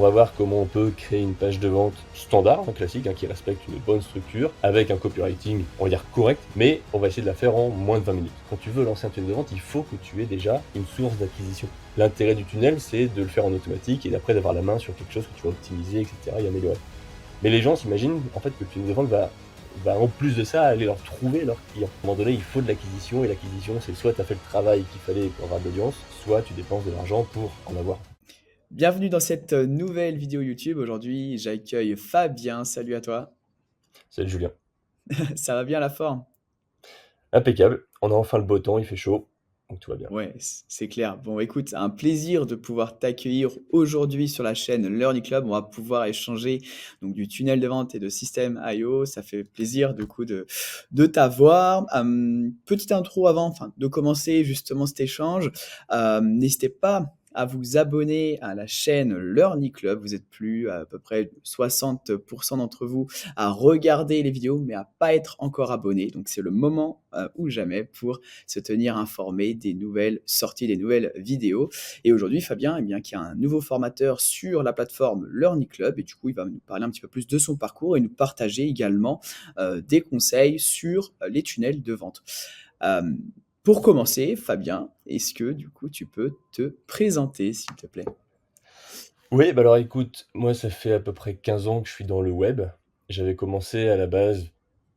va voir comment on peut créer une page de vente standard, classique, qui respecte une bonne structure, avec un copywriting, on va dire correct, mais on va essayer de la faire en moins de 20 minutes. Quand tu veux lancer un tunnel de vente, il faut que tu aies déjà une source d'acquisition. L'intérêt du tunnel, c'est de le faire en automatique et d'après d'avoir la main sur quelque chose que tu vas optimiser, etc. et améliorer. Mais les gens s'imaginent en fait que le tunnel de vente va en plus de ça aller leur trouver leurs clients. À un moment donné, il faut de l'acquisition et l'acquisition, c'est soit tu as fait le travail qu'il fallait pour avoir de l'audience, soit tu dépenses de l'argent pour en avoir. Bienvenue dans cette nouvelle vidéo YouTube. Aujourd'hui, j'accueille Fabien. Salut à toi. Salut Julien. Ça va bien la forme? Impeccable, on a enfin le beau temps, il fait chaud, donc tout va bien. Ouais, c'est clair. Bon, écoute, un plaisir de pouvoir t'accueillir aujourd'hui sur la chaîne Learning Club. On va pouvoir échanger donc du tunnel de vente et de système IO. Ça fait plaisir du coup de t'avoir. Petite intro avant, enfin, de commencer justement cet échange. N'hésitez pas à vous abonner à la chaîne Learning Club. Vous êtes plus à peu près 60% d'entre vous à regarder les vidéos, mais à pas être encore abonné. Donc c'est le moment ou jamais pour se tenir informé des nouvelles sorties, des nouvelles vidéos. Et aujourd'hui, Fabien, eh bien, qui est un nouveau formateur sur la plateforme Learning Club, et du coup, il va nous parler un petit peu plus de son parcours et nous partager également des conseils sur les tunnels de vente. Euh, pour commencer, Fabien, est-ce que du coup tu peux te présenter, s'il te plaît? Oui, bah alors écoute, moi ça fait à peu près 15 ans que je suis dans le web. J'avais commencé à la base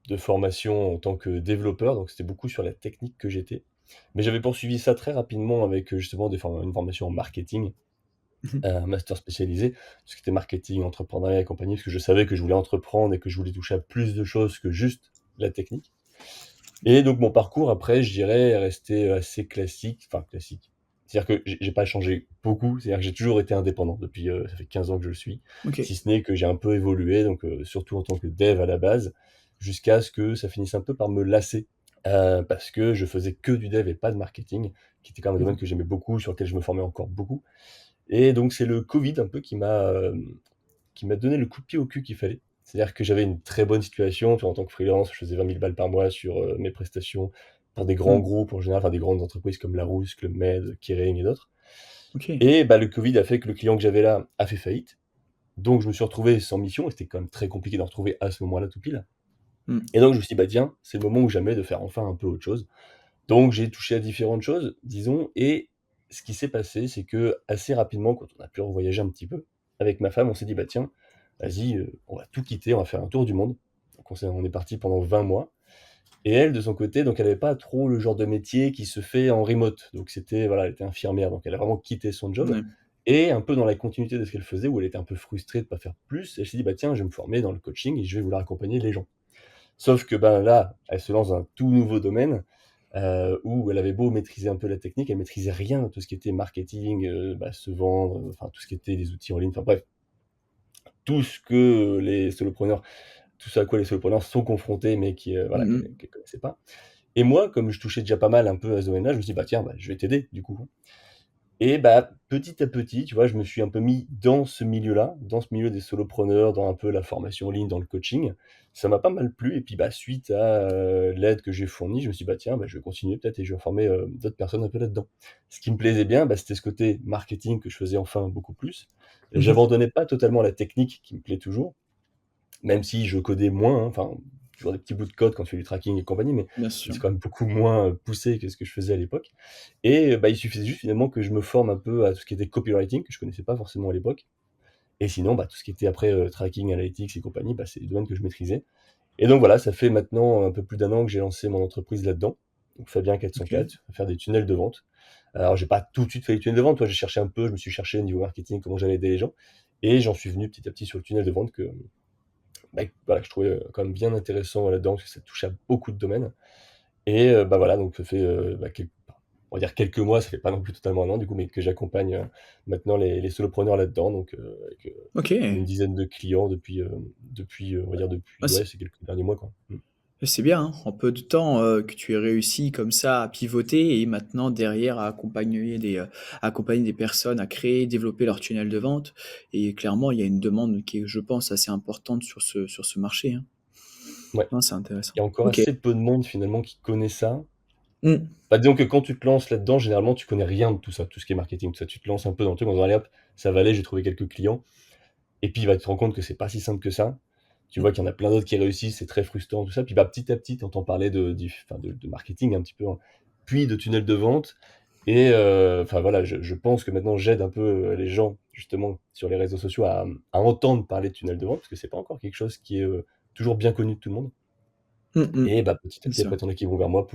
de formation en tant que développeur, donc c'était beaucoup sur la technique que j'étais. Mais j'avais poursuivi ça très rapidement avec justement une formation en marketing, un master spécialisé, tout ce qui était marketing, entrepreneuriat et compagnie, parce que je savais que je voulais entreprendre et que je voulais toucher à plus de choses que juste la technique. Et donc mon parcours après, je dirais, est resté assez classique, enfin classique. C'est-à-dire que j'ai pas changé beaucoup, c'est-à-dire que j'ai toujours été indépendant depuis, ça fait 15 ans que je le suis. Ok. Si ce n'est que j'ai un peu évolué, donc surtout en tant que dev à la base, jusqu'à ce que ça finisse un peu par me lasser, parce que je faisais que du dev et pas de marketing, qui était quand même un domaine Mhm. que j'aimais beaucoup, sur lequel je me formais encore beaucoup. Et donc c'est le covid un peu qui m'a donné le coup de pied au cul qu'il fallait. C'est-à-dire que j'avais une très bonne situation, tu vois, en tant que freelance, je faisais 20 000 balles par mois sur mes prestations pour des grands Mm. groupes en général, enfin des grandes entreprises comme Larousse, Club Med, Kering et d'autres. Ok. Et bah, le Covid a fait que le client que j'avais là a fait faillite. Donc je me suis retrouvé sans mission et c'était quand même très compliqué d'en retrouver à ce moment-là tout pile. Mm. Et donc je me suis dit, bah tiens, c'est le moment ou jamais de faire enfin un peu autre chose. Donc j'ai touché à différentes choses, disons, et ce qui s'est passé, c'est que assez rapidement, quand on a pu revoyager un petit peu, avec ma femme, on s'est dit, bah tiens, vas-y, on va tout quitter, on va faire un tour du monde. Donc on est parti pendant 20 mois. Et elle, de son côté, donc elle avait pas trop le genre de métier qui se fait en remote. Donc c'était, voilà, elle était infirmière, donc elle a vraiment quitté son job. Ouais. Et un peu dans la continuité de ce qu'elle faisait, où elle était un peu frustrée de pas faire plus, elle s'est dit, bah tiens, je vais me former dans le coaching et je vais vouloir accompagner les gens. Sauf que ben là, elle se lance dans un tout nouveau domaine, où elle avait beau maîtriser un peu la technique, elle maîtrisait rien de tout ce qui était marketing, se vendre, enfin tout ce qui était les outils en ligne, enfin bref, tout ce que les solopreneurs tout ce à quoi les solopreneurs sont confrontés, mais qui, voilà, qu'elle Mm. qu'elle connaissait pas. Et moi, comme je touchais déjà pas mal un peu à ce domaine-là, je me suis dit: «Bah tiens, bah, je vais t'aider du coup». Et bah, petit à petit, tu vois, je me suis un peu mis dans ce milieu-là, dans ce milieu des solopreneurs, dans un peu la formation en ligne, dans le coaching. Ça m'a pas mal plu et puis, bah, suite à, l'aide que j'ai fournie, je me suis dit: «Bah, tiens, bah, je vais continuer peut-être et je vais former, d'autres personnes un peu là-dedans». Ce qui me plaisait bien, bah, c'était ce côté marketing que je faisais enfin beaucoup plus. Mhm. J'abandonnais pas totalement la technique qui me plaît toujours, même si je codais moins, enfin, toujours des petits bouts de code quand tu fais du tracking et compagnie, mais Bien sûr. c'est quand même beaucoup moins, poussé que ce que je faisais à l'époque. Et bah, il suffisait juste finalement que je me forme un peu à tout ce qui était copywriting, que je connaissais pas forcément à l'époque. Et sinon, bah, tout ce qui était après, tracking, analytics et compagnie, bah, c'est des domaines que je maîtrisais. Et donc voilà, ça fait maintenant un peu plus d'1 an que j'ai lancé mon entreprise là-dedans, donc Fabien Ok. 404, à faire des tunnels de vente. Alors j'ai pas tout de suite fait les tunnels de vente, toi j'ai cherché un peu, je me suis cherché au niveau marketing, comment j'allais aider les gens et j'en suis venu petit à petit sur le tunnel de vente que, bah, voilà, que je trouvais, quand même bien intéressant là-dedans, parce que ça touche à beaucoup de domaines. Et bah, voilà, donc ça fait, on va dire quelques mois, ça fait pas non plus totalement 1 an du coup, mais que j'accompagne, maintenant les solopreneurs là-dedans, donc avec, Ok. une dizaine de clients on va dire Ah, depuis, ouais, ces quelques derniers mois, quoi. Mmh. c'est bien, hein, en peu de temps, que tu aies réussi comme ça à pivoter et maintenant derrière à accompagner des personnes à créer, développer leur tunnel de vente et clairement, il y a une demande qui est, je pense, assez importante sur ce marché, hein. Ouais, Non, c'est intéressant. il y a encore OK. assez peu de monde finalement qui connaît ça. Mmh. Bah, disons que quand tu te lances là-dedans, généralement, tu connais rien de tout ça, tout ce qui est marketing, tout ça. Tu te lances un peu dans le truc en disant: «Allez hop, ça va aller, j'ai trouvé quelques clients». et puis, bah, tu te rends compte que c'est pas si simple que ça. Tu Mmh. vois qu'il y en a plein d'autres qui réussissent, c'est très frustrant, tout ça. Puis, bah, petit à petit, tu entends parler de marketing un petit peu, hein, puis de tunnels de vente et enfin voilà, je pense que maintenant j'aide un peu, les gens justement sur les réseaux sociaux à entendre parler de tunnels de vente, parce que c'est pas encore quelque chose qui est, toujours bien connu de tout le monde Mmh mh. et bah, petit à Bien petit sûr. après tu en as qui vont vers moi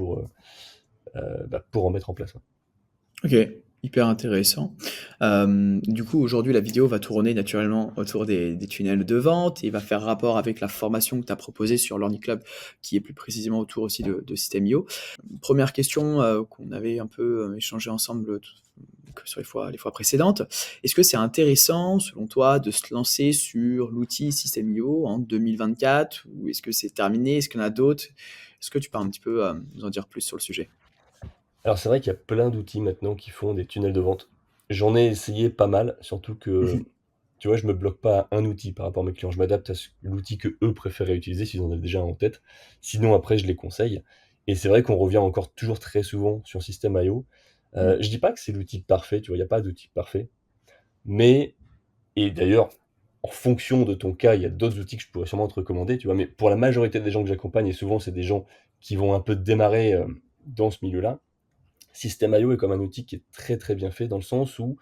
bah, pour en mettre en place, ouais. OK, hyper intéressant. Du coup, aujourd'hui, la vidéo va tourner naturellement autour des tunnels de vente et va faire rapport avec la formation que tu as proposée sur Learning Club, qui est plus précisément autour aussi de Système IO. Première question, qu'on avait un peu, échangé ensemble que sur les fois précédentes. Est-ce que c'est intéressant, selon toi, de se lancer sur l'outil Système IO en 2024 ou est-ce que c'est terminé? Est-ce qu'il y en a d'autres? Est-ce que tu peux un petit peu, nous en dire plus sur le sujet? Alors c'est vrai qu'il y a plein d'outils maintenant qui font des tunnels de vente. J'en ai essayé pas mal, surtout Mmh que, mh. tu vois, je me bloque pas à un outil par rapport à mes clients. Je m'adapte à l'outil que eux préféraient utiliser s'ils en avaient déjà un en tête. Sinon, après, je les conseille. Et c'est vrai qu'on revient encore toujours très souvent sur System.io. Mmh. Je dis pas que c'est l'outil parfait, tu vois, il n'y a pas d'outil parfait. Mais, et d'ailleurs, en fonction de ton cas, il y a d'autres outils que je pourrais sûrement te recommander, tu vois. Mais pour la majorité des gens que j'accompagne, et souvent c'est des gens qui vont un peu démarrer dans ce milieu-là, System.io est comme un outil qui est très, très bien fait dans le sens où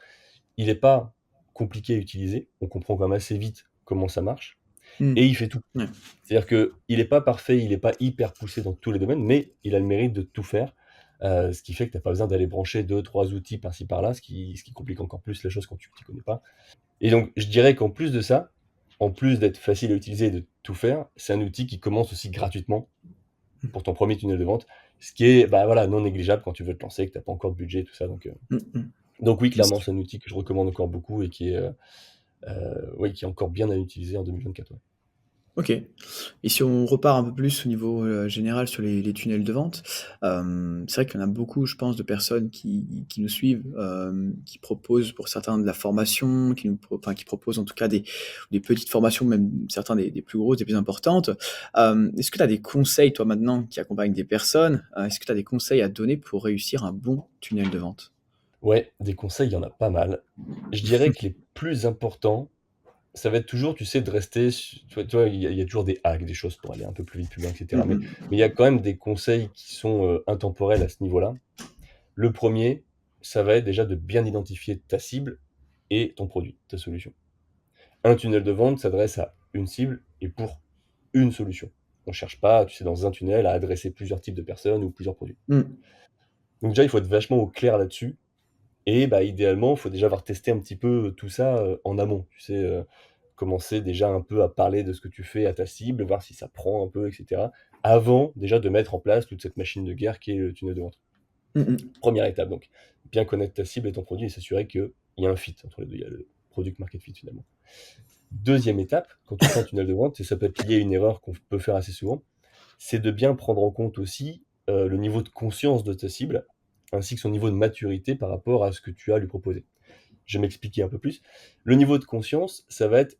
il n'est pas compliqué à utiliser. On comprend quand même assez vite comment ça marche Mmh. et il fait tout. Ouais. C'est-à-dire qu'il n'est pas parfait, il n'est pas hyper poussé dans tous les domaines, mais il a le mérite de tout faire, ce qui fait que tu as pas besoin d'aller brancher deux trois outils par-ci par-là, ce qui complique encore plus les choses quand tu t'y connais pas. Et donc je dirais qu'en plus de ça, en plus d'être facile à utiliser et de tout faire, c'est un outil qui commence aussi gratuitement Mmh. pour ton premier tunnel de vente, ce qui est, bah, voilà, non négligeable quand tu veux te lancer, que tu as pas encore de budget, tout ça, Mmh mh. donc oui, Bien clairement, sûr. c'est un outil que je recommande encore beaucoup et oui, qui est encore bien à utiliser en 2024, ouais. OK, et si on repart un peu plus au niveau, général sur les tunnels de vente, c'est vrai qu'il y en a beaucoup, je pense, de personnes qui nous suivent, qui proposent pour certains de la formation, qui proposent en tout cas des petites formations, même certains des plus grosses, des plus importantes. Est-ce que tu as des conseils, toi, maintenant, qui accompagnent des personnes, est-ce que tu as des conseils à donner pour réussir un bon tunnel de vente? Ouais, des conseils, il y en a pas mal. Je dirais que les plus importants, ça va être toujours, tu sais, de rester su tu vois, il y a toujours des hacks, des choses pour aller un peu plus vite, plus loin et cetera. Mmh Mais il mh. y a quand même des conseils qui sont, intemporels à ce niveau-là. Le premier, ça va être déjà de bien identifier ta cible et ton produit, ta solution. Un tunnel de vente s'adresse à une cible et pour une solution. On cherche pas, tu sais, dans un tunnel à adresser plusieurs types de personnes ou plusieurs produits. Mmh. Donc déjà, il faut être vachement au clair là-dessus et bah, idéalement, il faut déjà avoir testé un petit peu, tout ça, en amont. Tu sais, commencer déjà un peu à parler de ce que tu fais à ta cible, voir si ça prend un peu et cetera, avant déjà de mettre en place toute cette machine de guerre qui est le tunnel de vente. Mmh mh. Première étape donc, bien connaître ta cible et ton produit et s'assurer qu'il y a un fit entre les 2. Il y a le product market fit finalement. Deuxième étape, quand tu fais un tunnel de vente, et ça peut être lié à une erreur qu'on peut faire assez souvent, c'est de bien prendre en compte aussi, le niveau de conscience de ta cible, ainsi que son niveau de maturité par rapport à ce que tu as à lui proposer. Je vais m'expliquer un peu plus. Le niveau de conscience, ça va être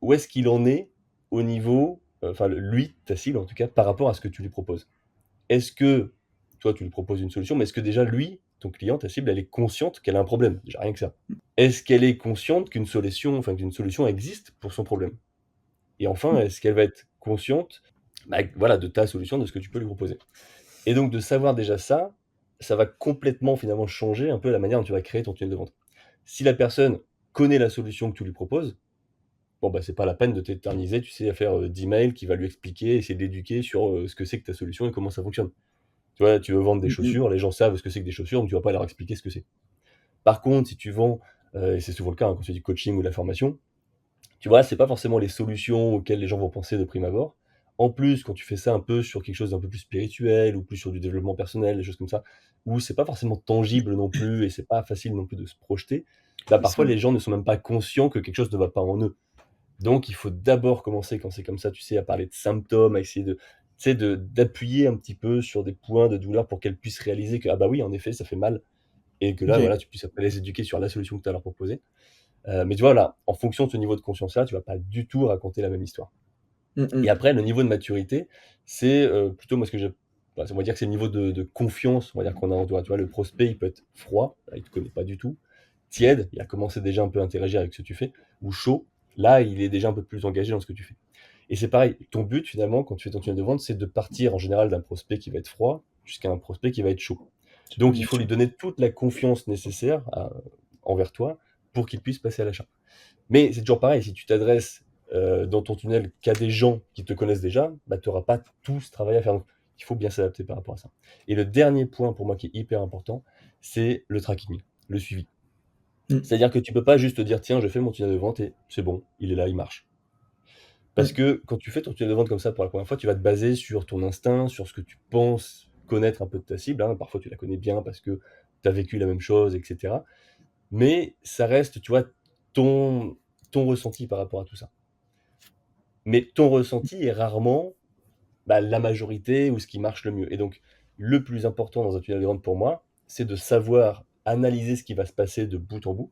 où est-ce qu'il en est au niveau, enfin lui, ta cible en tout cas, par rapport à ce que tu lui proposes. Est-ce que toi, tu lui proposes une solution, mais est-ce que déjà lui, ton client, ta cible, elle est consciente qu'elle a un problème? Déjà rien que ça. Est-ce qu'elle est consciente qu'une solution existe pour son problème? Et enfin, Mmh. est-ce qu'elle va être consciente, bah, voilà, de ta solution, de ce que tu peux lui proposer? Et donc de savoir déjà ça, ça va complètement finalement changer un peu la manière dont tu vas créer ton tunnel de vente. Si la personne connaît la solution que tu lui proposes, bon, bah, c'est pas la peine de t'éterniser, tu sais, à faire, 10 mails qui va lui expliquer, essayer de l'éduquer sur, ce que c'est que ta solution et comment ça fonctionne. Tu vois, tu veux vendre des Mmh mh. chaussures, les gens savent ce que c'est que des chaussures, donc tu vas pas leur expliquer ce que c'est. Par contre, si tu vends, et c'est souvent le cas, hein, quand tu fais du coaching ou de la formation, tu vois, c'est pas forcément les solutions auxquelles les gens vont penser de prime abord. En plus, quand tu fais ça un peu sur quelque chose d'un peu plus spirituel ou plus sur du développement personnel, des choses comme ça, où c'est pas forcément tangible non plus et c'est pas facile non plus de se projeter, bah, C'est ça, parfois ouais. les gens ne sont même pas conscients que quelque chose ne va pas en eux. Donc il faut d'abord commencer quand c'est comme ça, tu sais, à parler de symptômes, à essayer de tu sais, d'appuyer un petit peu sur des points de douleur pour qu'elles puissent réaliser que: «Ah bah oui, en effet, ça fait mal» et que là, OK. voilà, tu puisses après les éduquer sur la solution que tu as à leur proposer. Mais tu vois, là, en fonction de ce niveau de conscience-là, tu vas pas du tout raconter la même histoire. Mmh Et mh. après, le niveau de maturité, c'est, plutôt moi ce que je bah, on va dire que c'est le niveau de confiance, on va dire qu'on a en toi. Tu vois, le prospect, il peut être froid, là, il te connaît pas du tout, tiède, il a commencé déjà un peu à interagir avec ce que tu fais, ou chaud. là, il est déjà un peu plus engagé dans ce que tu fais. Et c'est pareil, ton but finalement, quand tu fais ton tunnel de vente, c'est de partir en général d'un prospect qui va être froid jusqu'à un prospect qui va être chaud. Donc il Bien faut lui sûr. donner toute la confiance nécessaire envers toi pour qu'il puisse passer à l'achat. Mais c'est toujours pareil, si tu t'adresses dans ton tunnel qu'à des gens qui te connaissent déjà, bah, tu n'auras pas tout ce travail à faire. Donc, il faut bien s'adapter par rapport à ça. Et le dernier point pour moi qui est hyper important, c'est le tracking, le suivi. Mmh. C'est-à-dire que tu peux pas juste te dire, tiens, je fais mon tunnel de vente et c'est bon, il est là, il marche. Parce Mmh. que quand tu fais ton tunnel de vente comme ça pour la première fois, tu vas te baser sur ton instinct, sur ce que tu penses connaître un peu de ta cible, hein. Parfois, tu la connais bien parce que tu as vécu la même chose, etc. Mais ça reste, tu vois, ton, ton ressenti par rapport à tout ça. Mais ton ressenti est rarement bah, la majorité ou ce qui marche le mieux. Et donc, le plus important dans un tunnel de vente pour moi, c'est de savoir analyser ce qui va se passer de bout en bout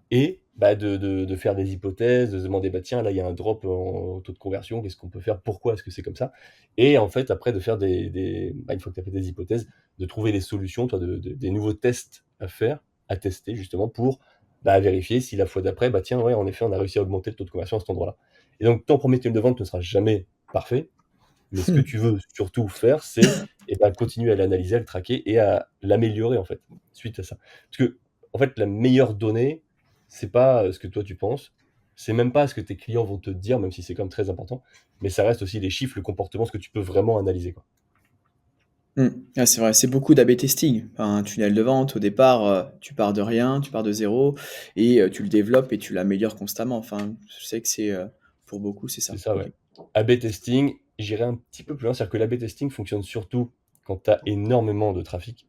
et bah, de faire des hypothèses, de se demander, bah, tiens, là, il y a un drop en taux de conversion, qu'est-ce qu'on peut faire, pourquoi est-ce que c'est comme ça? Et en fait, après, de faire bah, une fois que tu as fait des hypothèses, de trouver les solutions, toi, des nouveaux tests à faire, à tester justement pour bah, vérifier si la fois d'après, bah, tiens, ouais, en effet, on a réussi à augmenter le taux de conversion à cet endroit-là. Et donc, ton premier tunnel de vente ne sera jamais parfait, mais ce que tu veux surtout faire, c'est eh ben, continuer à l'analyser, à le traquer et à l'améliorer en fait, suite à ça. Parce que, en fait, la meilleure donnée, c'est pas ce que toi tu penses, c'est même pas ce que tes clients vont te dire, même si c'est quand même très important, mais ça reste aussi les chiffres, le comportement, ce que tu peux vraiment analyser, quoi. Mmh. Ah, c'est vrai, c'est beaucoup d'A/B testing. Enfin, un tunnel de vente, au départ, tu pars de rien, tu pars de zéro et tu le développes et tu l'améliores constamment. Enfin, je sais que c'est, pour beaucoup, c'est C'est ça. ça, OK. ouais. A/B testing, j'irai un petit peu plus loin, c'est-à-dire que l'A/B testing fonctionne surtout quand tu as énormément de trafic.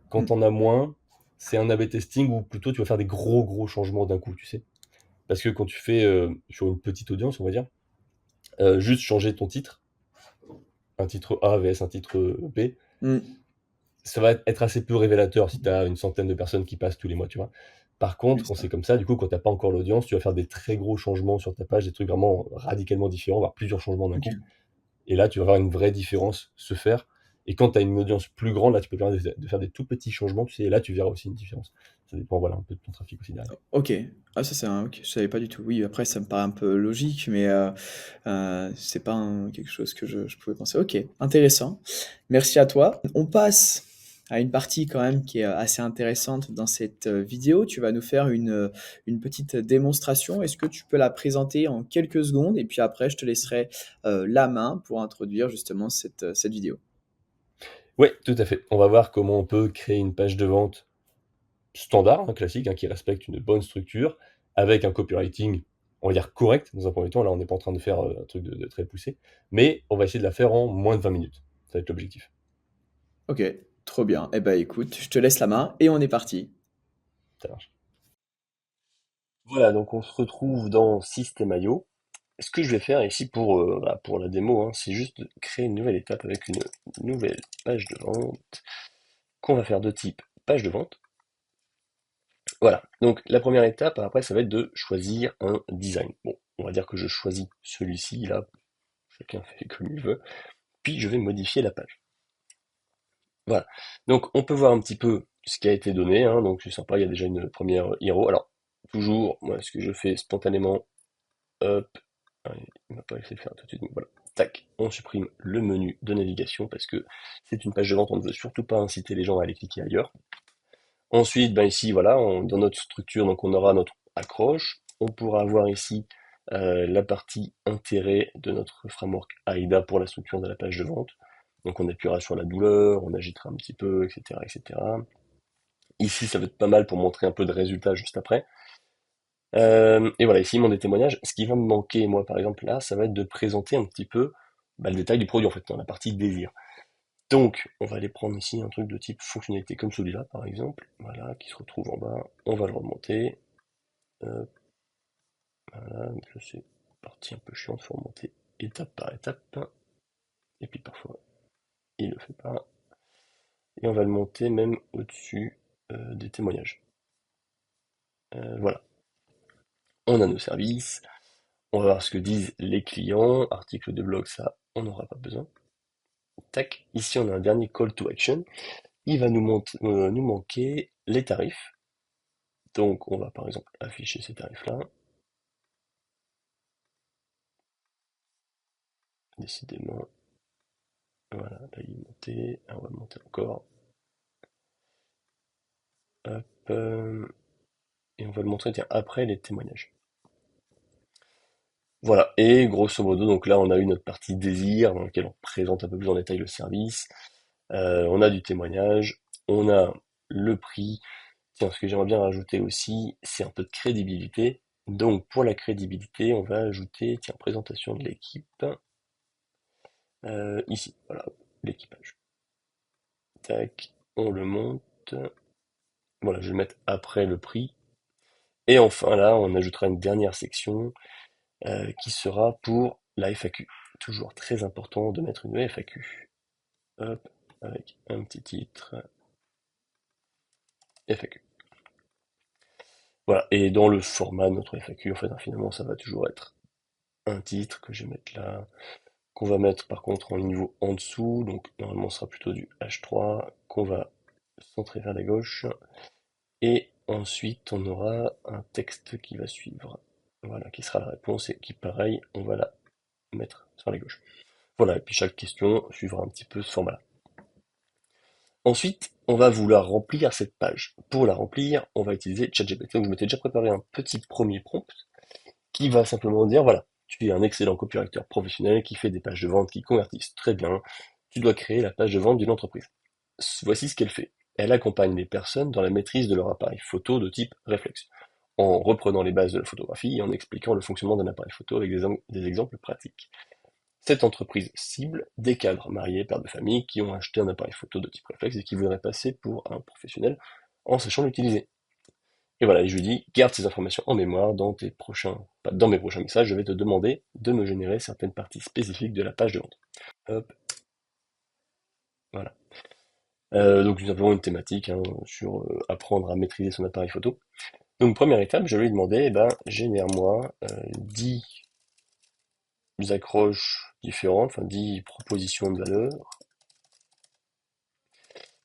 Quand Mmh. on a moins, c'est un A/B testing où plutôt tu vas faire des gros, gros changements d'un coup, tu sais? Parce que quand tu fais, sur une petite audience, on va dire, juste changer ton titre, un titre A vs un titre, B, Mmh. ça va être assez peu révélateur si tu as une centaine de personnes qui passent tous les mois, tu vois? Par Oui, contre, quand c'est ça. c'est comme ça, du coup, quand tu as pas encore l'audience, tu vas faire des très gros changements sur ta page, des trucs vraiment radicalement différents, voire plusieurs changements d'un OK. coup. Et là, tu vas voir une vraie différence se faire. Et quand tu as une audience plus grande, là, tu peux te permettre de faire des tout petits changements, tu sais, et là, tu verras aussi une différence. Ça dépend, voilà, un peu de ton trafic aussi derrière. OK. Ah ça c'est un OK, je savais pas du tout. Oui, après ça me paraît un peu logique, mais c'est pas quelque chose que je pouvais penser. OK, intéressant. Merci à toi. On passe à une partie quand même qui est assez intéressante dans cette, vidéo. Tu vas nous faire une petite démonstration. Est-ce que tu peux la présenter en quelques secondes? Et puis après je te laisserai, la main pour introduire justement cette vidéo. Ouais, tout à fait. On va voir comment on peut créer une page de vente standard, hein, classique, hein, qui respecte une bonne structure, avec un copywriting, on va dire correct dans un premier temps. Là, on n'est pas en train de faire un truc de très poussé, mais on va essayer de la faire en moins de 20 minutes. Ça va être l'objectif. OK, trop bien. Eh ben écoute, je te laisse la main et on est parti. Ça marche. Voilà, donc on se retrouve dans System.io. Ce que je vais faire ici bah, pour la démo, hein, c'est juste de créer une nouvelle étape avec une nouvelle page de vente qu'on va faire de type page de vente. Voilà, donc la première étape, après, ça va être de choisir un design. Bon, on va dire que je choisis celui-ci, là, chacun fait comme il veut, puis je vais modifier la page. Voilà, donc on peut voir un petit peu ce qui a été donné, hein, donc c'est sympa, il y a déjà une première hero. Alors, toujours, moi, ce que je fais spontanément, hop, ah, il m'a pas laissé le faire tout de suite, donc voilà, tac, on supprime le menu de navigation parce que c'est une page de vente, on ne veut surtout pas inciter les gens à aller cliquer ailleurs. Ensuite, ben ici, voilà, dans notre structure, donc on aura notre accroche. On pourra avoir ici la partie intérêt de notre framework AIDA pour la structure de la page de vente. Donc on appuiera sur la douleur, on agitera un petit peu, etc., etc. Ici, ça va être pas mal pour montrer un peu de résultats juste après. Et voilà, ici, mon des témoignages. Ce qui va me manquer, moi, par exemple, là, ça va être de présenter un petit peu bah, le détail du produit, en fait, dans la partie désir. Donc, on va aller prendre ici un truc de type fonctionnalité comme celui-là, par exemple, voilà, qui se retrouve en bas. On va le remonter. Euh, voilà, donc ça c'est partie un peu chiante, il faut remonter étape par étape. Et puis parfois, il le fait pas. Et on va le monter même au-dessus des témoignages. Voilà, on a nos services. On va voir ce que disent les clients. Article de blog, ça, on n'aura pas besoin. Tac, ici on a un dernier call to action. Il va nous manquer les tarifs. Donc on va par exemple afficher ces tarifs-là. décidément. Voilà, là il est monté. Ah, on va monter encore. Hop, et on va le montrer, tiens, après les témoignages. Voilà, et grosso modo, donc là on a eu notre partie désir, dans laquelle on présente un peu plus en détail le service. On a du témoignage, on a le prix. Tiens, ce que j'aimerais bien rajouter aussi, c'est un peu de crédibilité. Donc pour la crédibilité, on va ajouter, tiens, présentation de l'équipe, ici, voilà, l'équipage. Tac, on le monte. Voilà, je vais le mettre après le prix. Et enfin là, on ajoutera une dernière section qui sera pour la FAQ. Toujours très important de mettre une FAQ. Hop, avec un petit titre, FAQ. Voilà, et dans le format de notre FAQ, en fait, finalement, ça va toujours être un titre que je vais mettre là, qu'on va mettre par contre en niveau en dessous, donc normalement ce sera plutôt du H3, qu'on va centrer vers la gauche, et ensuite on aura un texte qui va suivre, voilà, qui sera la réponse, et qui pareil, on va la mettre sur la gauche. Voilà, et puis chaque question suivra un petit peu ce format-là. Ensuite, on va vouloir remplir cette page. Pour la remplir, on va utiliser ChatGPT. Donc je m'étais déjà préparé un petit premier prompt qui va simplement dire, voilà, tu es un excellent copywriter professionnel qui fait des pages de vente qui convertissent très bien. Tu dois créer la page de vente d'une entreprise. Voici ce qu'elle fait. Elle accompagne les personnes dans la maîtrise de leur appareil photo de type réflexe, en reprenant les bases de la photographie et en expliquant le fonctionnement d'un appareil photo avec des exemples pratiques. Cette entreprise cible des cadres mariés, pères de famille, qui ont acheté un appareil photo de type réflexe et qui voudraient passer pour un professionnel en sachant l'utiliser. Et voilà, et je lui dis, garde ces informations en mémoire dans mes prochains messages, je vais te demander de me générer certaines parties spécifiques de la page de vente. Hop, voilà. Donc nous avons une thématique sur apprendre à maîtriser son appareil photo. Donc première étape, je lui ai demandé, eh ben, génère-moi 10 accroches différentes, enfin 10 propositions de valeur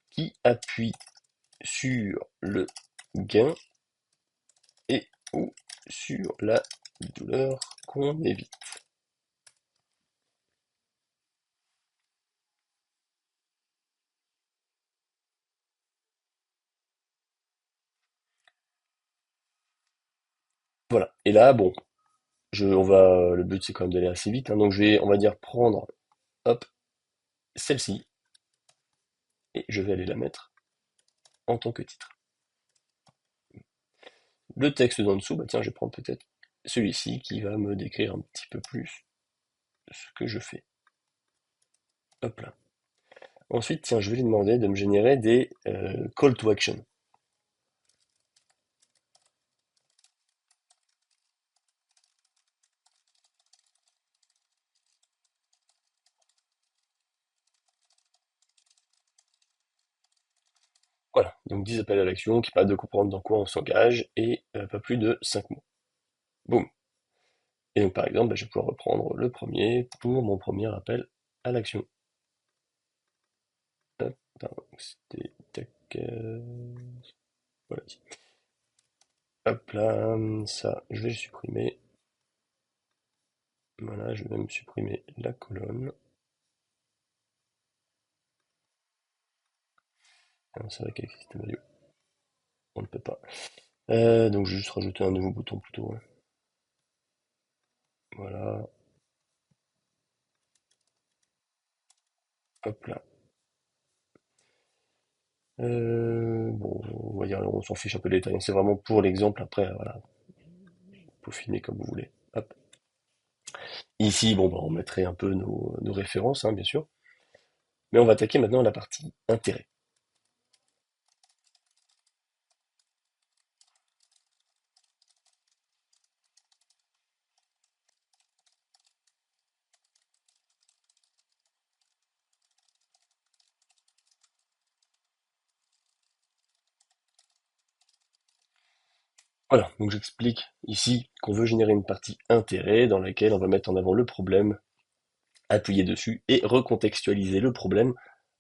qui appuient sur le gain et ou sur la douleur qu'on évite. Voilà. Et là, bon, le but c'est quand même d'aller assez vite, donc je vais, on va dire, prendre, hop, celle-ci, et je vais aller la mettre en tant que titre. Le texte d'en dessous, bah tiens, je vais prendre peut-être celui-ci qui va me décrire un petit peu plus ce que je fais. Hop là. Ensuite, tiens, je vais lui demander de me générer des call to action. Voilà, donc 10 appels à l'action qui permettent de comprendre dans quoi on s'engage et pas plus de 5 mots. Boum. Et donc par exemple, bah, je vais pouvoir reprendre le premier pour mon premier appel à l'action. Hop, pardon, c'était tac, voilà. Hop là, ça, je vais le supprimer. Voilà, je vais même supprimer la colonne. Ah, c'est vrai qu'avec système audio, on ne peut pas. Donc je vais juste rajouter un nouveau bouton plutôt, hein. Voilà, hop là. Bon, on va dire, on s'en fiche un peu des détails, hein. C'est vraiment pour l'exemple. Après, voilà, peaufiner comme vous voulez. Hop. Ici, bon, bah, on mettrait un peu nos références, hein, bien sûr. Mais on va attaquer maintenant la partie intérêt. Voilà, donc j'explique ici qu'on veut générer une partie intérêt dans laquelle on va mettre en avant le problème, appuyer dessus et recontextualiser le problème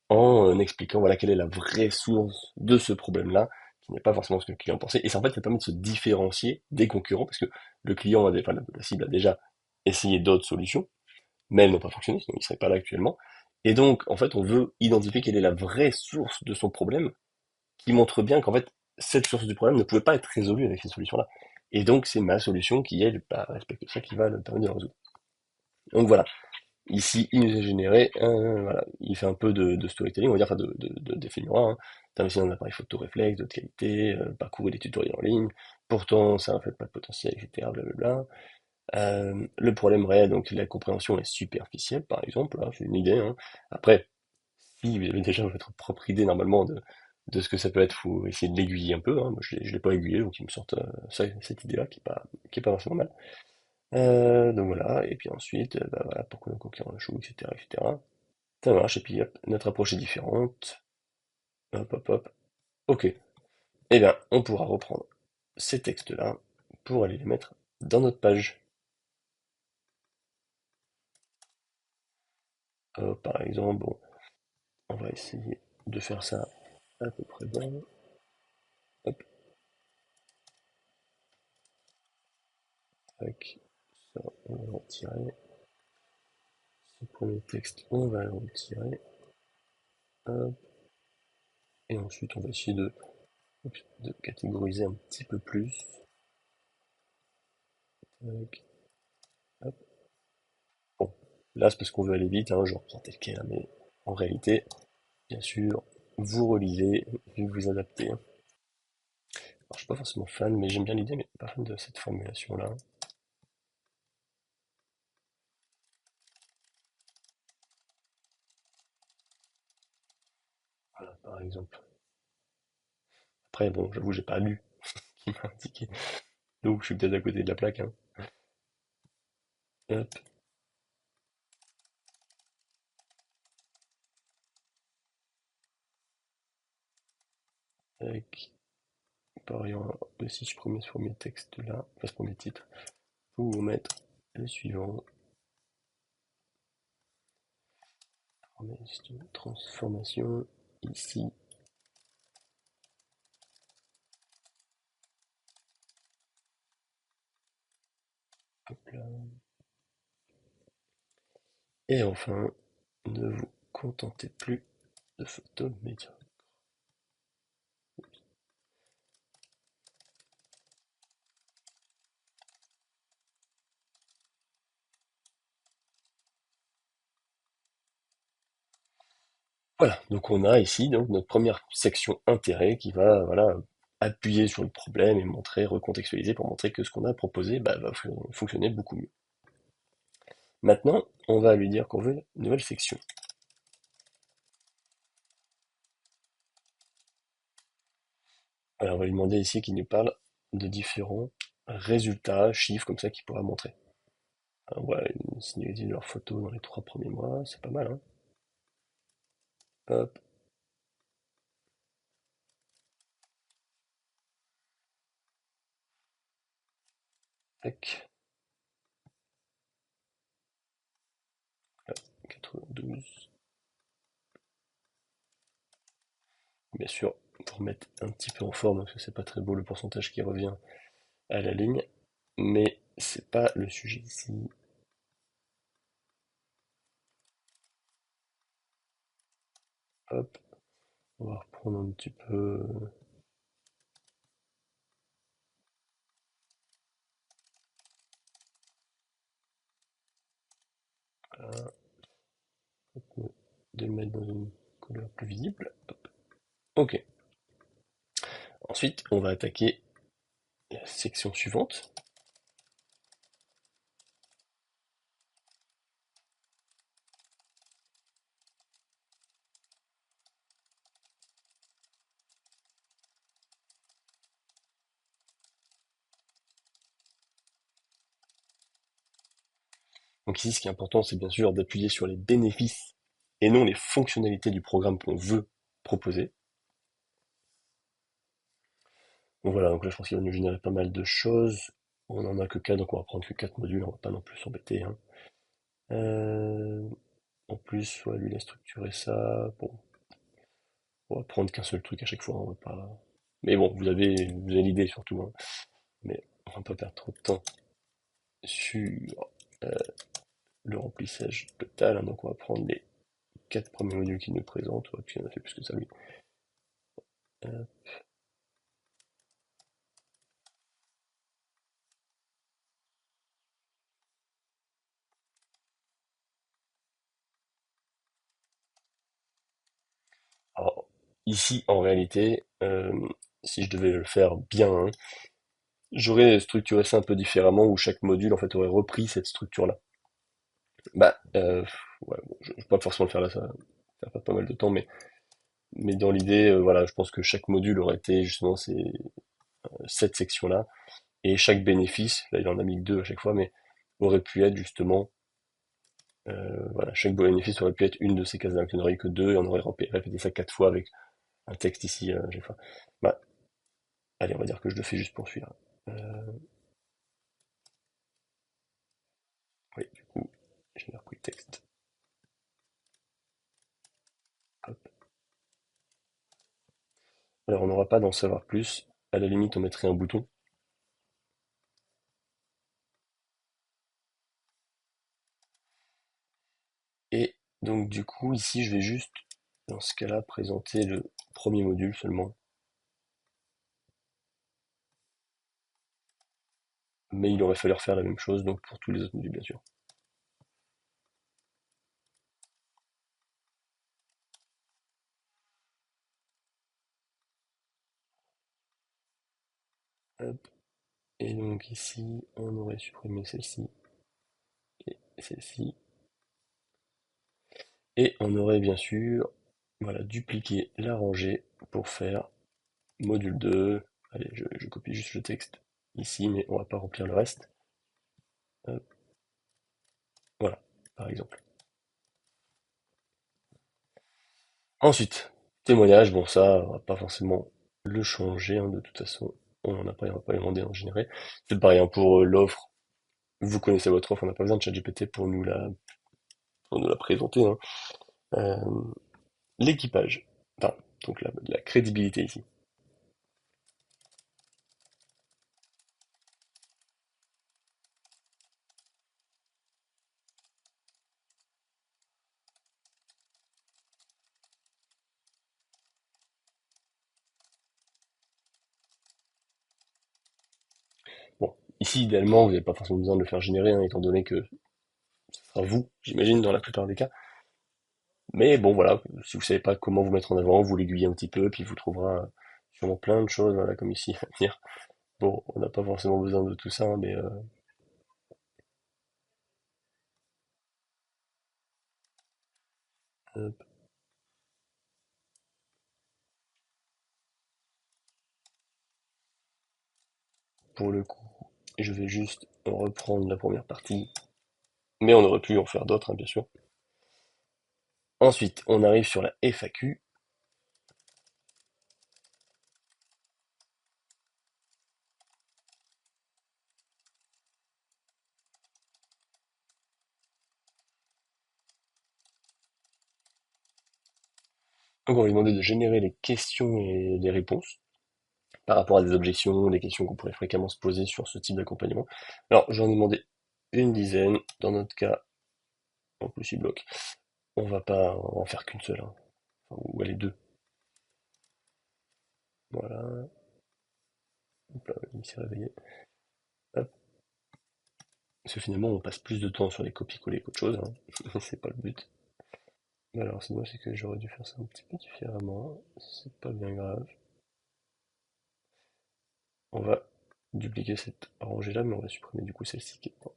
en expliquant voilà quelle est la vraie source de ce problème-là, qui n'est pas forcément ce que le client pensait. Et ça en fait ça permet de se différencier des concurrents parce que le client enfin, la cible a déjà essayé d'autres solutions, mais elles n'ont pas fonctionné, sinon il serait pas là actuellement. Et donc, en fait, on veut identifier quelle est la vraie source de son problème, qui montre bien qu'en fait, cette source du problème ne pouvait pas être résolue avec ces solutions-là. Et donc, c'est ma solution qui, elle, bah, respecte ça, qui va le permettre de le résoudre. Donc voilà. Ici, il nous est généré, voilà, il fait un peu de storytelling, on va dire, enfin d'effet miroir, hein. T'investis dans un appareil photo réflexe, de haute qualité, parcourir des tutoriels en ligne, pourtant ça n'a en fait pas de potentiel, etc. Blablabla. Le problème réel, donc la compréhension est superficielle, par exemple, là, c'est une idée, hein. Après, si vous avez déjà votre propre idée normalement de ce que ça peut être, faut essayer de l'aiguiller un peu, hein. Moi, je l'ai pas aiguillé, donc il me sort cette idée-là qui est pas forcément mal. Donc voilà, et puis ensuite, bah voilà, pourquoi le concurrent échoue, etc., etc. Ça marche, et puis hop, notre approche est différente. Hop, hop, hop. Ok. Eh bien, on pourra reprendre ces textes-là pour aller les mettre dans notre page. Par exemple, bon, on va essayer de faire ça à peu près bien. Hop, tac. Ça, on va le retirer. Ce premier texte, on va le retirer. Hop. Et ensuite, on va essayer de catégoriser un petit peu plus. Tac. Hop. Bon, là, c'est parce qu'on veut aller vite, hein, je reprends tel quel, hein, mais en réalité, bien sûr, vous relisez et vous adaptez. Alors, je suis pas forcément fan, mais j'aime bien l'idée, mais pas fan de cette formulation-là. Voilà, par exemple. Après, bon, j'avoue, j'ai pas lu ce qui m'a indiqué, donc je suis peut-être à côté de la plaque, hein. Hop, avec, pareil, aussi, je promets ce premier texte-là, enfin ce premier titre, pour vous mettre le suivant. Transformation, ici, hop là. Et enfin, ne vous contentez plus de photos médias. Voilà, donc on a ici donc notre première section intérêt qui va voilà, appuyer sur le problème et montrer, recontextualiser pour montrer que ce qu'on a proposé bah, va fonctionner beaucoup mieux. Maintenant, on va lui dire qu'on veut une nouvelle section. Alors on va lui demander ici qu'il nous parle de différents résultats, chiffres comme ça qu'il pourra montrer. Alors, voilà, une signalité de leurs photos dans les 3 premiers mois, c'est pas mal, hein. Hop, tac, là, 92. Bien sûr, pour remettre un petit peu en forme, parce que c'est pas très beau le pourcentage qui revient à la ligne, mais c'est pas le sujet ici. Hop, on va reprendre un petit peu. Voilà, de le mettre dans une couleur plus visible. Hop. Ok. Ensuite, on va attaquer la section suivante. Donc ici, ce qui est important, c'est bien sûr d'appuyer sur les bénéfices et non les fonctionnalités du programme qu'on veut proposer. Donc voilà, donc là je pense qu'il va nous générer pas mal de choses. On en a que 4, donc on va prendre que 4 modules, on va pas non plus s'embêter, hein. Euh, En plus, ouais, lui il a structuré ça. Bon, on va prendre qu'un seul truc à chaque fois, on va pas. Mais bon, vous avez l'idée surtout, hein. Mais on va pas perdre trop de temps sur le remplissage total, hein. Donc on va prendre les 4 premiers modules qu'il nous présente, ouais, puis il en a fait plus que ça lui. Euh, alors, ici, en réalité, si je devais le faire bien, hein, j'aurais structuré ça un peu différemment, où chaque module en fait aurait repris cette structure-là. Bah, ouais, bon, je vais pas forcément le faire là, ça va pas mal de temps, mais dans l'idée, voilà, je pense que chaque module aurait été justement cette section-là, et chaque bénéfice, là il en a mis que deux à chaque fois, mais aurait pu être justement, voilà, chaque bénéfice aurait pu être une de ces cases-là, il n'y en aurait eu que deux, et on aurait répété ça 4 fois avec un texte ici à chaque fois. Bah, allez, on va dire que je le fais juste pour celui-là. Euh, oui, du coup, j'ai repris le texte. Hop. Alors, on n'aura pas d'en savoir plus. À la limite, on mettrait un bouton. Et donc, du coup, ici, je vais juste, dans ce cas-là, présenter le premier module seulement. Mais il aurait fallu refaire la même chose, donc pour tous les autres modules, bien sûr. Hop. Et donc ici, on aurait supprimé celle-ci et celle-ci. Et on aurait bien sûr, voilà, dupliqué la rangée pour faire module 2. Allez, je copie juste le texte ici, mais on va pas remplir le reste. Hop, voilà, par exemple. Ensuite, témoignage, bon ça, on va pas forcément le changer, hein, de toute façon. On va pas demandé d'en générer. C'est pareil, hein, pour l'offre. Vous connaissez votre offre, on n'a pas besoin de ChatGPT pour nous la présenter, hein. Euh, l'équipage. Enfin, donc la crédibilité ici. Bon, ici, idéalement, vous n'avez pas forcément besoin de le faire générer, hein, étant donné que ce sera vous, j'imagine, dans la plupart des cas. Mais bon, voilà, si vous savez pas comment vous mettre en avant, vous l'aiguillez un petit peu, puis vous trouvera sûrement plein de choses, voilà, comme ici, à dire. Bon, on n'a pas forcément besoin de tout ça, hein, mais hop, pour le coup, je vais juste reprendre la première partie, mais on aurait pu en faire d'autres, hein, bien sûr. Ensuite, on arrive sur la FAQ. Donc on va lui demander de générer les questions et les réponses par rapport à des objections, des questions qu'on pourrait fréquemment se poser sur ce type d'accompagnement. Alors j'en ai demandé une dizaine, dans notre cas, en plus il bloque. On va pas en faire qu'une seule, hein. Enfin, ou aller deux. Voilà. Hop là, il s'est réveillé. Hop. Parce que finalement on passe plus de temps sur les copier-coller qu'autre chose, hein. C'est pas le but. Alors c'est moi, c'est que j'aurais dû faire ça un petit peu différemment. C'est pas bien grave. On va dupliquer cette rangée là, mais on va supprimer du coup celle-ci qui est pas.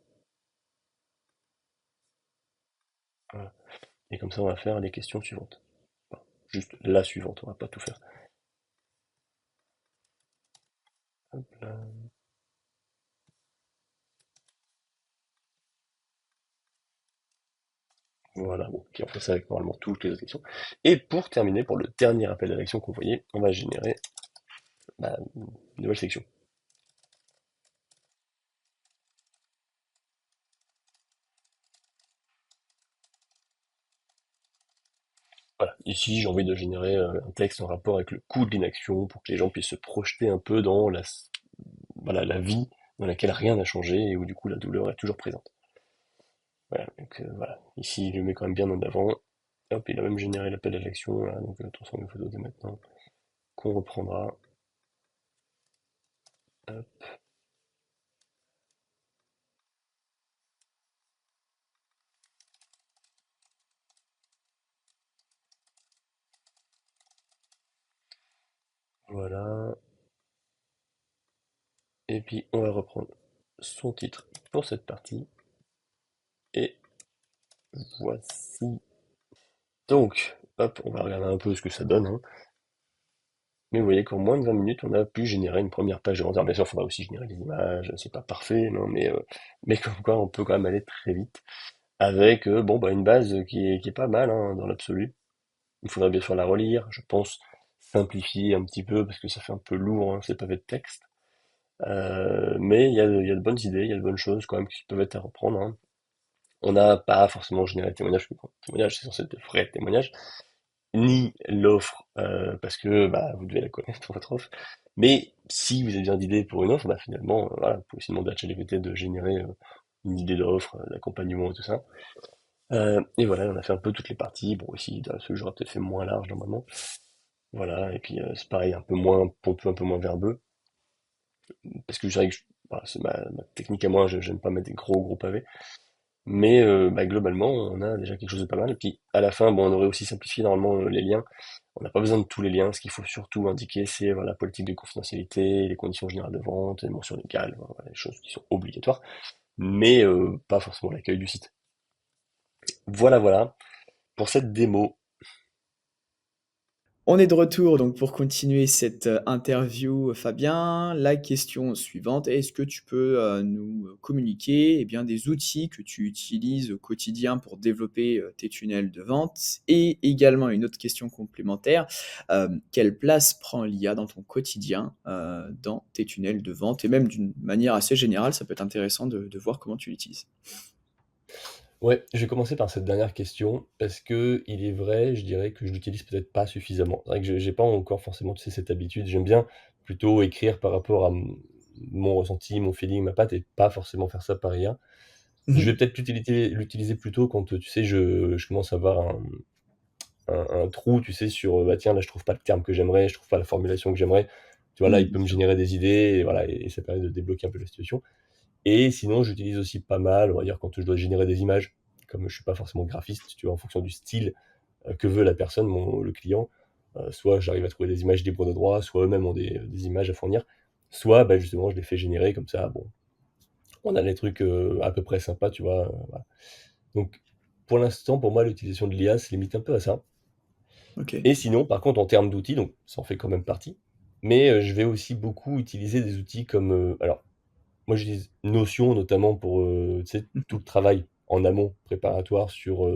Voilà. Et comme ça, on va faire les questions suivantes. Enfin, juste la suivante, on va pas tout faire. Hop là. Voilà, bon, ok, on fait ça avec normalement toutes les autres questions. Et pour terminer, pour le dernier appel à l'action qu'on voyait, on va générer une nouvelle section. Voilà, ici j'ai envie de générer un texte en rapport avec le coût de l'inaction pour que les gens puissent se projeter un peu dans voilà, la vie dans laquelle rien n'a changé et où du coup la douleur est toujours présente. Voilà, donc voilà. Ici, je le mets quand même bien en avant. Hop, il a même généré l'appel à l'action, là, donc transforme une photo dès maintenant, qu'on reprendra. Hop, voilà. Et puis, on va reprendre son titre pour cette partie. Et voici. Donc, hop, on va regarder un peu ce que ça donne, hein. Mais vous voyez qu'en moins de 20 minutes, on a pu générer une première page de rendu. Alors, bien sûr, il faudra aussi générer des images, c'est pas parfait, non, mais comme quoi, on peut quand même aller très vite avec bon, bah, une base qui est pas mal hein, dans l'absolu. Il faudrait bien sûr la relire, je pense simplifier un petit peu parce que ça fait un peu lourd, hein, ces pavés de texte. Mais il y a de bonnes idées, il y a de bonnes choses quand même qui peuvent être à reprendre, hein. On n'a pas forcément généré de témoignages, parce que bon, témoignages, c'est censé être de vrais témoignages, ni l'offre, parce que bah, vous devez la connaître, votre offre. Mais si vous avez besoin d'idées pour une offre, bah, finalement, voilà, vous pouvez aussi demander à ChatGPT de générer une idée d'offre, d'accompagnement et tout ça. Et voilà, on a fait un peu toutes les parties. Bon, aussi, celui j'aurais peut-être fait moins large normalement. Voilà, et puis c'est pareil, un peu moins pompeux, un peu moins verbeux. Parce que je dirais que voilà, c'est ma technique à moi, j'aime pas mettre des gros gros pavés. Mais bah, globalement, on a déjà quelque chose de pas mal. Et puis à la fin, bon, on aurait aussi simplifié normalement les liens. On n'a pas besoin de tous les liens. Ce qu'il faut surtout indiquer, c'est voilà, la politique de confidentialité, les conditions générales de vente, les mentions légales, voilà, les choses qui sont obligatoires, mais pas forcément l'accueil du site. Voilà, voilà pour cette démo. On est de retour donc pour continuer cette, interview, Fabien. La question suivante, est-ce que tu peux, nous, communiquer, eh bien, des outils que tu utilises au quotidien pour développer, tes tunnels de vente? Et également une autre question complémentaire, quelle place prend l'IA dans ton quotidien, dans tes tunnels de vente? Et même d'une manière assez générale, ça peut être intéressant de voir comment tu l'utilises. Ouais, je vais commencer par cette dernière question parce que il est vrai, je dirais que je l'utilise peut-être pas suffisamment. C'est vrai que j'ai pas encore forcément, tu sais, cette habitude. J'aime bien plutôt écrire par rapport à mon ressenti, mon feeling, ma patte et pas forcément faire ça par IA. Mmh Je mh. vais peut-être l'utiliser plutôt quand, tu sais, je commence à avoir un trou, tu sais, sur, bah, tiens, là, je trouve pas le terme que j'aimerais, je trouve pas la formulation que j'aimerais. Tu vois, là, Mmh, il bien peut me sûr. générer des idées et voilà et ça permet de débloquer un peu la situation. Et sinon, j'utilise aussi pas mal, on va dire, quand je dois générer des images, comme je suis pas forcément graphiste, tu vois, en fonction du style que veut la personne, le client. Soit j'arrive à trouver des images libres de droit, soit eux-mêmes ont des images à fournir, soit bah, justement, je les fais générer comme ça. Bon, on a des trucs à peu près sympas, tu vois. Voilà. Donc, pour l'instant, pour moi, l'utilisation de l'IA se limite un peu à ça. OK. Et sinon, par contre, en termes d'outils, donc ça en fait quand même partie, mais je vais aussi beaucoup utiliser des outils comme, alors moi, j'utilise Notion notamment pour, tu sais, Mmh tout mh. le travail en amont préparatoire sur,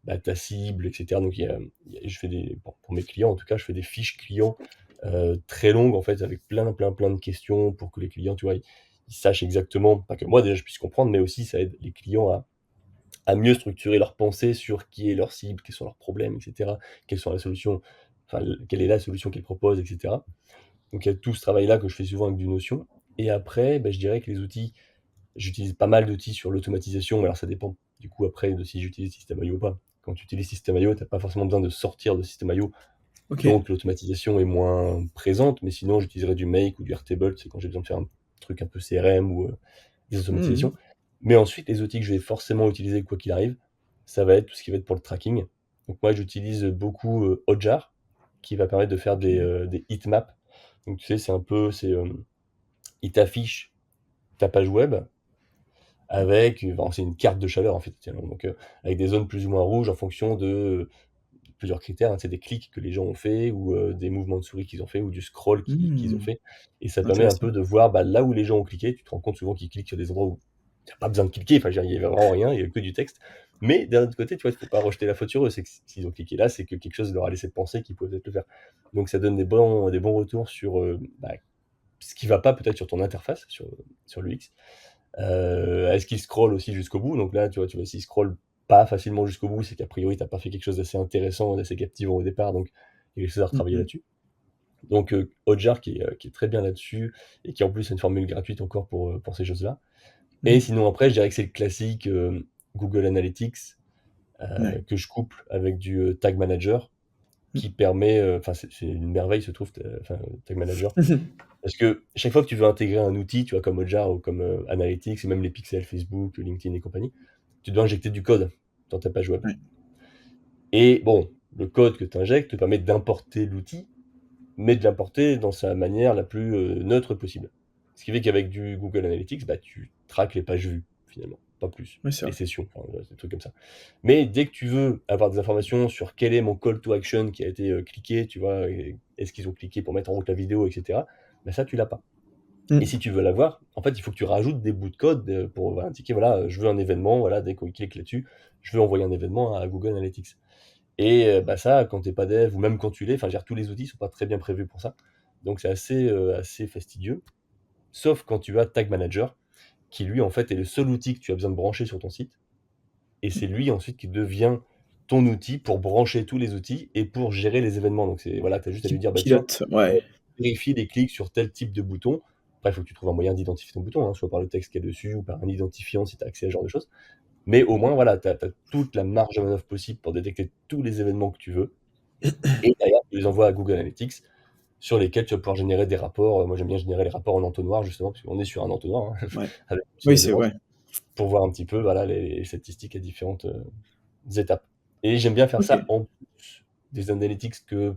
bah, ta cible et cetera. Donc je fais des pour mes clients en tout cas, je fais des fiches clients, très longues en fait avec plein, plein, plein de questions pour que les clients, tu vois, ils sachent exactement pas que moi déjà je puisse comprendre, mais aussi ça aide les clients à mieux structurer leurs pensées sur qui est leur cible, quels sont leurs problèmes et cetera, quelles sont la solution, enfin, quelle est la solution qu'ils proposent et cetera. Donc il y a tout ce travail-là que je fais souvent avec du Notion et après, bah, je dirais que les outils j'utilise pas mal d'outils sur l'automatisation, alors ça dépend du coup après de si j'utilise System.io ou pas. Quand tu utilises System.io, tu as pas forcément besoin de sortir de System.io, OK. donc l'automatisation est moins présente, mais sinon j'utiliserai du Make ou du Airtable, c'est quand j'ai besoin de faire un truc un peu CRM ou des Mmh mh. automatisations. Mais ensuite, les outils que je vais forcément utiliser quoi qu'il arrive, ça va être tout ce qui va être pour le tracking. Donc moi, j'utilise beaucoup Hotjar, qui va permettre de faire OK. des heatmaps. Donc tu sais, il t'affiche ta page web, avec, enfin, c'est une carte de chaleur en fait, tiens, donc avec des zones plus ou moins rouges en fonction de plusieurs critères, hein. C'est des clics que les gens ont fait ou des mouvements de souris qu'ils ont fait ou du scroll qu'ils ont Mmh. fait et ça permet un Intéressant. peu de voir, bah, là où les gens ont cliqué. Tu te rends compte souvent qu'ils cliquent sur des endroits où il y a pas besoin de cliquer, enfin, je veux dire, il y a vraiment rien, il y a que du texte. Mais d'un autre côté, tu vois, il faut pas rejeter la faute sur eux. C'est que s'ils ont cliqué là, c'est que quelque chose leur a laissé penser qu'ils pouvaient peut-être le faire. Donc ça donne des bons retours sur, bah, ce qui va pas peut-être sur ton interface, sur l'UX. Est-ce qu'il scrolle aussi jusqu'au bout? Donc là, tu vois, s'il scrolle pas facilement jusqu'au bout, c'est qu'a priori, tu as pas fait quelque chose d'assez intéressant, d'assez captivant au départ, donc il y a quelque chose à Mmh retravailler mh. là-dessus. Donc Hotjar qui est très bien là-dessus et qui en plus a une formule gratuite encore pour ces choses-là. Et Mmh. sinon après, je dirais que c'est le classique, Google Analytics, Ouais. que je couple avec du, Tag Manager Mmh. qui permet, enfin c'est une merveille, se trouve, enfin, Tag Manager. Parce que chaque fois que tu veux intégrer un outil, tu vois, comme Hotjar ou comme, Analytics et même les pixels Facebook, LinkedIn et compagnie, tu dois injecter du code dans ta page web. Ouais. Et bon, le code que tu injectes te permet d'importer l'outil, mais de l'importer dans sa manière la plus, neutre possible. Ce qui fait qu'avec du Google Analytics, bah, tu traques les pages vues, finalement, pas plus. Ouais, c'est Les vrai. sessions, enfin, des trucs comme ça. Mais dès que tu veux avoir des informations sur quel est mon call to action qui a été, cliqué, tu vois? Et est-ce qu'ils ont cliqué pour mettre en route la vidéo et cetera, bah, ça, tu l'as pas. Et Mmh. si tu veux l'avoir, en fait, il faut que tu rajoutes des bouts de code, pour indiquer, voilà, je veux un événement, voilà, dès qu'on clique là-dessus, je veux envoyer un événement à Google Analytics. Et bah, ça, quand tu es pas dev ou même quand tu l'es, enfin, je veux dire, tous les outils sont pas très bien prévus pour ça. Donc c'est assez fastidieux, sauf quand tu as Tag Manager, qui lui, en fait, est le seul outil que tu as besoin de brancher sur ton site et Mmh. c'est lui ensuite qui devient ton outil pour brancher tous les outils et pour gérer les événements. Donc c'est voilà, tu as juste à lui Qui dire: «Bah, tiens, pilote, ouais. vérifie les clics sur tel type de bouton». Après, il faut que tu trouves un moyen d'identifier ton bouton, hein, soit par le texte qu'il y a dessus ou par un identifiant si tu as accès à ce genre de choses. Mais au moins, voilà, tu as toute la marge de manœuvre possible pour détecter tous les événements que tu veux et derrière, tu les envoies à Google Analytics sur lesquels tu vas pouvoir générer des rapports. Moi, j'aime bien générer les rapports en entonnoir justement, parce qu'on est sur un entonnoir, hein, Ouais. avec le Oui, tunnel de c'est vente, vrai. pour voir un petit peu, voilà, les statistiques à différentes, étapes. Et j'aime bien faire ça OK. en plus des analytics que,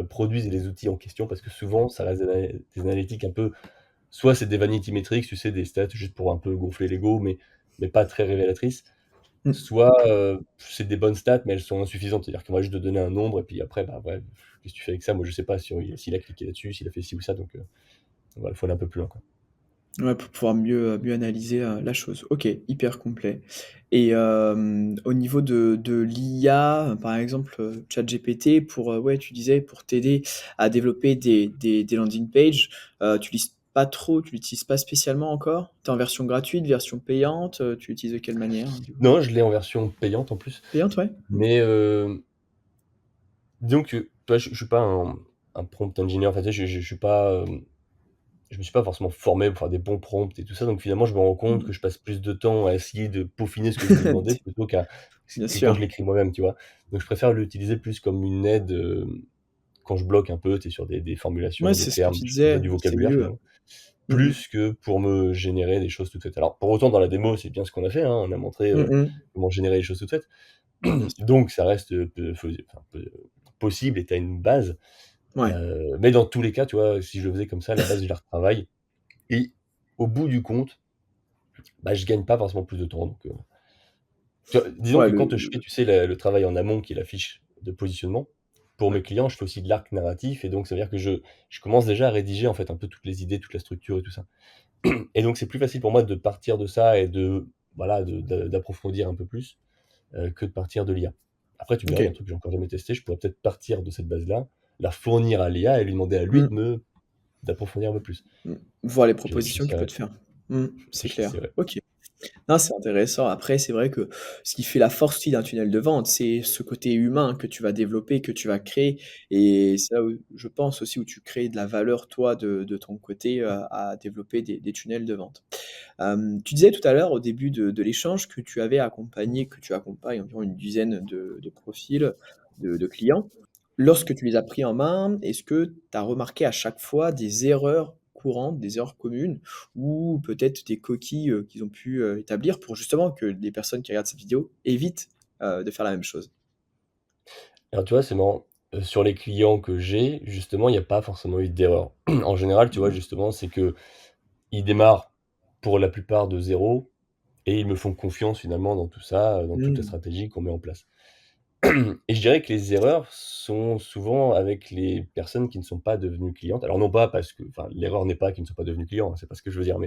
produisent les outils en question, parce que souvent, ça reste des analytiques un peu soit c'est des vanity metrics, tu sais, des stats juste pour un peu gonfler l'ego, mais pas très révélatrices. Mmh. Soit, c'est des bonnes stats, mais elles sont insuffisantes. C'est-à-dire qu'on va juste te donner un nombre et puis après, bah, ouais, qu'est-ce que tu fais avec ça? Moi, je sais pas s'il a cliqué là-dessus, s'il a fait ci ou ça, donc voilà, il faut aller un peu plus loin, quoi. Ouais, pour pouvoir mieux analyser, la chose. OK, hyper complet et au niveau de l'IA, par exemple, ChatGPT pour, ouais, tu disais pour t'aider à développer des landing pages, tu l'utilises pas spécialement encore? Tu es en version gratuite, version payante, tu l'utilises de quelle manière, du coup? Non, je l'ai en version payante en plus, Payante, ouais? OK. mais disons que, tu vois, je suis pas un prompt engineer, enfin, tu sais, je suis pas, je me suis pas forcément formé pour faire des bons prompts et tout ça, donc finalement, je me rends compte Mmh. que je passe plus de temps à essayer de peaufiner ce que je veux demander plutôt Bien que quand je sûr. l'écris moi-même, tu vois? Donc je préfère l'utiliser plus comme une aide, quand je bloque un peu, tu sais, sur des Ouais, formulations de c'est ce que termes, tu juste besoin disais, du c'est vocabulaire mieux. finalement, Mmh mh. plus que pour me générer des choses toutes faites. Alors pour autant, dans la démo, c'est bien ce qu'on a fait, hein, on a montré, Mmh mh. comment générer les choses toutes faites. Bien sûr. Donc ça reste, peu possible et tu as une base, Ouais. mais dans tous les cas, tu vois, si je le faisais comme ça, la base, je la retravaille et au bout du compte, bah, je gagne pas forcément plus de temps, donc tu vois, disons Ouais, que quand je fais, tu sais, le travail en amont qui est la fiche de positionnement, pour ouais. mes clients, je fais aussi de l'arc narratif et donc ça veut dire que je commence déjà à rédiger, en fait, un peu toutes les idées, toute la structure et tout ça. Et donc c'est plus facile pour moi de partir de ça et de voilà, d'approfondir un peu plus, que de partir de l'IA. Après tu me diras, il y a un OK. truc que j'ai encore jamais testé, je pourrais peut-être partir de cette base-là, la fournir à l'IA et lui demander à lui Mmh. d'approfondir un peu plus. Mmh. Voir les propositions qu'il peut J'essaierai, te faire. Mmh, c'est clair. j'essaierai. OK. Non, c'est intéressant. Après, c'est vrai que ce qui fait la force aussi d'un tunnel de vente, c'est ce côté humain que tu vas développer, que tu vas créer et c'est là où je pense aussi où tu crées de la valeur toi de ton côté, à développer des tunnels de vente. Tu disais tout à l'heure au début de l'échange que tu accompagnes environ une dizaine de profils de clients. Lorsque tu les as pris en main, est-ce que tu as remarqué à chaque fois des erreurs courantes, des erreurs communes ou peut-être des coquilles, qu'ils ont pu, établir pour justement que les personnes qui regardent cette vidéo évitent, de faire la même chose? Alors tu vois, c'est marrant, sur les clients que j'ai, justement, il n'y a pas forcément eu d'erreur. En général, tu vois, Mmh. justement, c'est qu'ils démarrent pour la plupart de zéro et ils me font confiance finalement dans tout ça, dans toute la Mmh. stratégie qu'on met en place. Et je dirais que les erreurs sont souvent avec les personnes qui ne sont pas devenues clientes. Alors non pas parce que enfin, l'erreur n'est pas qu'ils ne sont pas devenus clients, hein, c'est pas ce que je veux dire,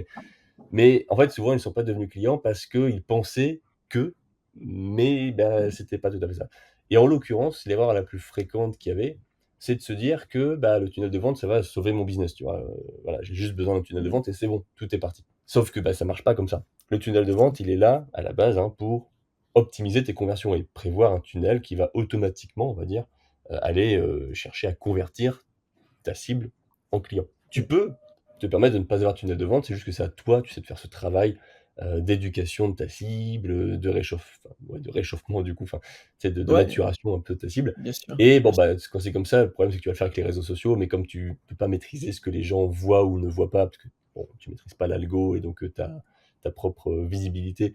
mais en fait, souvent, ils ne sont pas devenus clients parce qu'ils pensaient que, mais bah, c'était pas tout à fait ça. Et en l'occurrence, l'erreur la plus fréquente qu'il y avait, c'est de se dire que, bah, le tunnel de vente, ça va sauver mon business, tu vois? Voilà, j'ai juste besoin d'un tunnel de Mmh. vente et c'est bon, tout est parti. Sauf que, bah, ça marche pas comme ça. Le tunnel de vente, il est là, à la base, hein, pour optimiser tes conversions et prévoir un tunnel qui va automatiquement, on va dire, aller, chercher à convertir ta cible en client. Tu Mmh. peux te permettre de ne pas avoir de tunnel de vente, c'est juste que c'est à toi, tu sais, de faire ce travail, d'éducation de ta cible, de réchauffement du coup, enfin, tu sais, de Ouais, maturation un peu de ta cible. bien sûr, Et bon, bien sûr. bah, quand c'est comme ça, le problème, c'est que tu vas le faire avec les réseaux sociaux, mais comme tu peux pas maîtriser ce que les gens voient ou ne voient pas, parce que, bon, tu maîtrises pas l'algo et donc ta propre, visibilité,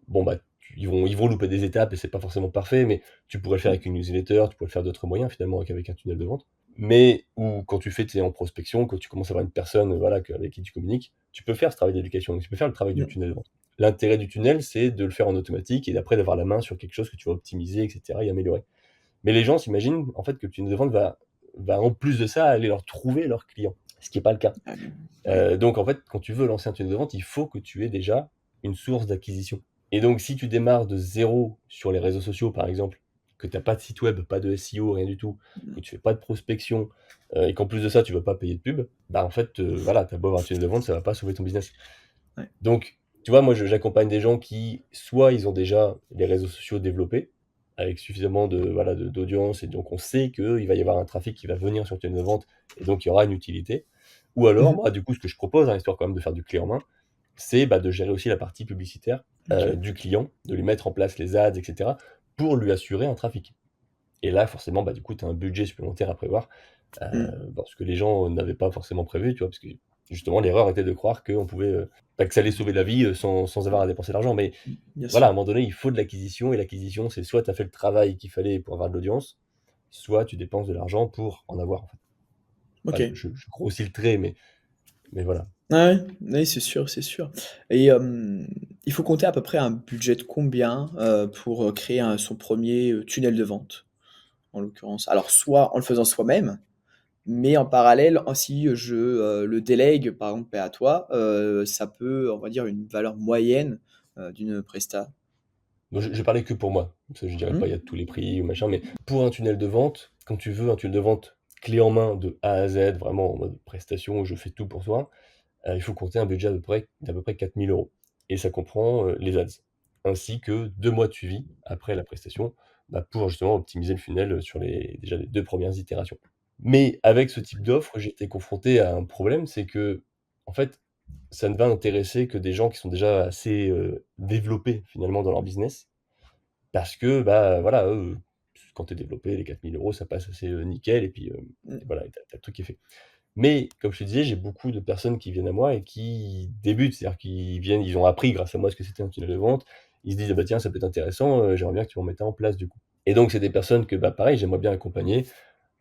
bon, bah, ils vont louper des étapes et c'est pas forcément parfait, mais tu pourrais le faire avec Mmh, une newsletter, tu pourrais le faire d'autres moyens finalement qu'avec un tunnel de vente. Mais ou quand tu fais tu sais, en prospection, quand tu commences à avoir une personne, voilà, avec qui tu communiques, tu peux faire ce travail d'éducation, donc tu peux faire le travail du mmh, tunnel de vente. L'intérêt du tunnel, c'est de le faire en automatique et d'après d'avoir la main sur quelque chose que tu vas optimiser et cetera et améliorer. Mais les gens s'imaginent en fait que le tunnel de vente va en plus de ça aller leur trouver leurs clients, ce qui est pas le cas. ah, ouais. Donc en fait, quand tu veux lancer un tunnel de vente, il faut que tu aies déjà une source d'acquisition. Et donc si tu démarres de zéro sur les réseaux sociaux, par exemple, que tu as pas de site web, pas de SEO, rien du tout, que Mmh, tu fais pas de prospection, et qu'en plus de ça, tu vas pas payer de pub, bah, en fait, voilà, tu as beau avoir un tunnel de vente, ça va pas sauver ton business. ouais. Donc, tu vois, moi, j'accompagne des gens qui, soit ils ont déjà les réseaux sociaux développés, avec suffisamment de, voilà, d'audience, et donc on sait qu'il va y avoir un trafic qui va venir sur le tunnel de vente, et donc il y aura une utilité. Ou alors, Mmh. moi, du coup, ce que je propose, hein, histoire quand même de faire du clé en main, c'est, bah, de gérer aussi la partie publicitaire, OK. du client, de lui mettre en place les ads et cetera, pour lui assurer un trafic. Et là, forcément, bah, du coup, tu as un budget supplémentaire à prévoir, Mmh. parce que les gens n'avaient pas forcément prévu, tu vois? Parce que justement, l'erreur était de croire qu'on pouvait, bah, que ça allait sauver la vie, sans avoir à dépenser d'argent. Mais Mmh, bien voilà, à sûr. un moment donné, il faut de l'acquisition et l'acquisition, c'est soit tu as fait le travail qu'il fallait pour avoir de l'audience, soit tu dépenses de l'argent pour en avoir, en fait. Bah, OK. je grossis le trait, mais voilà. Ouais, ouais, oui, c'est sûr, c'est sûr et il faut compter à peu près un budget de combien, pour, créer son premier er tunnel de vente, en l'occurrence? Alors soit en le faisant soi-même, mais en parallèle, si je, le délègue par exemple à toi, ça peut, on va dire, une valeur moyenne, d'une presta. Donc je parlais que pour moi, parce que je dirais pas il y a Mmh? tous les prix ou machin, mais pour un tunnel de vente, quand tu veux un tunnel de vente clé en main de A à Z, vraiment en mode prestation, je fais tout pour toi, il faut compter un budget d'à peu près 4 000 € et ça comprend, les ads, ainsi que 2 mois de suivi après la prestation, bah, pour justement optimiser le funnel, sur déjà les 2 premières itérations. Mais avec ce type d'offre, j'ai été confronté à un problème, c'est que en fait, ça ne va intéresser que des gens qui sont déjà assez, développés finalement dans leur business parce que, bah, voilà, eux, quand tu es développé, les 4 000 € ça passe assez, nickel et Mmh. voilà, et tu as le truc qui est fait. Mais comme je te disais, j'ai beaucoup de personnes qui viennent à moi et qui débutent, c'est-à-dire qu'ils viennent, ils ont appris grâce à moi ce que c'était un tunnel de vente. Ils se disent: «Ah bah tiens, ça peut être intéressant, j'aimerais bien que tu m'en mettes un en place du coup». Et donc c'est des personnes que, bah, pareil, j'aimerais bien accompagner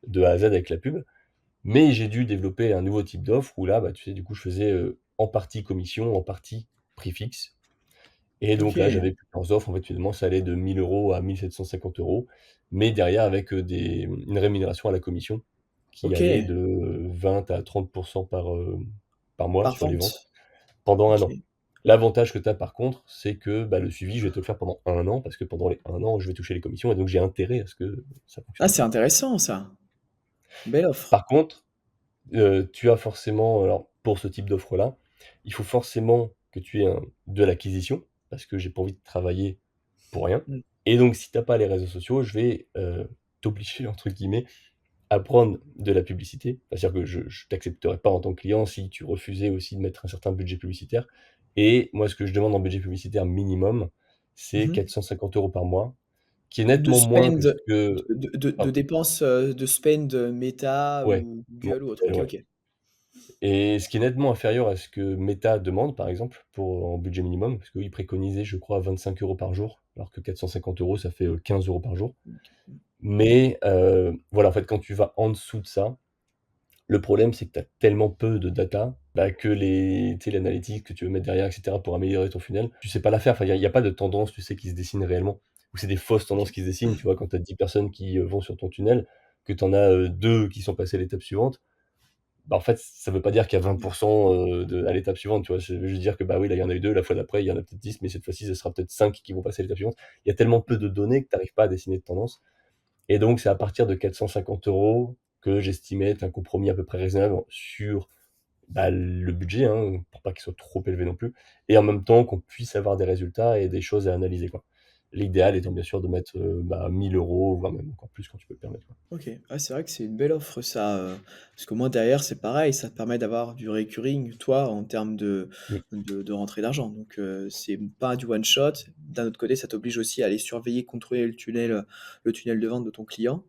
de A à Z avec la pub, mais j'ai dû développer un nouveau type d'offre où là, bah, tu sais, du coup, je faisais, en partie commission, en partie prix fixe. Et donc là, OK, j'avais plusieurs offres. En fait, finalement, ça allait de 1 000 € à 1 750 €, mais derrière avec, une rémunération à la commission qui allait OK, de 20 à 30 par mois par sur les ventes vente. pendant un OK. an. L'avantage que tu as par contre, c'est que, bah, le suivi, je vais te le faire pendant un an parce que pendant les un an, je vais toucher les commissions et donc j'ai intérêt à ce que ça Ah, fonctionne c'est bien. intéressant ça. Belle offre. Par contre, tu as forcément alors pour ce type d'offre-là, il faut forcément que tu aies de l'acquisition parce que j'ai pas envie de travailler pour rien. Mmh. Et donc si tu as pas les réseaux sociaux, je vais, «t'obliger» entre guillemets à prendre de la publicité. C'est-à-dire que je t'accepterai pas en tant que client si tu refusais aussi de mettre un certain budget publicitaire. Et moi, ce que je demande en budget publicitaire minimum, c'est Mmh. 450 € par mois, qui est De nettement moins spend, que ce que de pardon, dépenses, de spend, Meta ouais, ou Google ou autre. mensuel, OK, ouais. OK. Et ce qui est nettement inférieur à ce que Meta demande, par exemple, pour en budget minimum, parce qu'eux, ils préconisaient, je crois, 25 € par jour, alors que 450 € ça fait, 15 € par jour. OK. Mmh. Mais voilà, en fait, quand tu vas en dessous de ça, le problème, c'est que tu as tellement peu de data, bah, que tu sais, l'analytique que tu veux mettre derrière et cetera pour améliorer ton funnel, tu sais pas la faire. Enfin, il y a pas de tendance, tu sais, qui se dessine réellement ou c'est des fausses tendances OK. qui se dessinent, tu vois? Quand tu as 10 personnes qui, vont sur ton tunnel, que tu en as, 2 qui sont passées à l'étape suivante, bah, en fait, ça veut pas dire qu'il y a 20 à l'étape suivante, tu vois? Ça veut juste dire que, bah, oui, là, il y en a eu 2, la fois d'après, il y en a peut-être 10, mais cette fois-ci, ce sera peut-être 5 qui vont passer à l'étape suivante. Il y a tellement peu de données que tu arrives pas à dessiner de tendance et donc c'est à partir de 450 € que j'estimais être un compromis à peu près raisonnable sur, bah, le budget, hein, pour pas qu'il soit trop élevé non plus et en même temps qu'on puisse avoir des résultats et des choses à analyser, quoi. L'idéal étant bien sûr de mettre, 1 000 €, voire même encore plus quand tu peux te permettre, quoi. OK. Ah, c'est vrai que c'est une belle offre ça, parce qu'au moins derrière, c'est pareil, ça te permet d'avoir du recurring, toi, en termes Mmh. de rentrée d'argent. Donc, c'est pas du one shot. D'un autre côté, ça t'oblige aussi à aller surveiller, contrôler le tunnel de vente de ton client.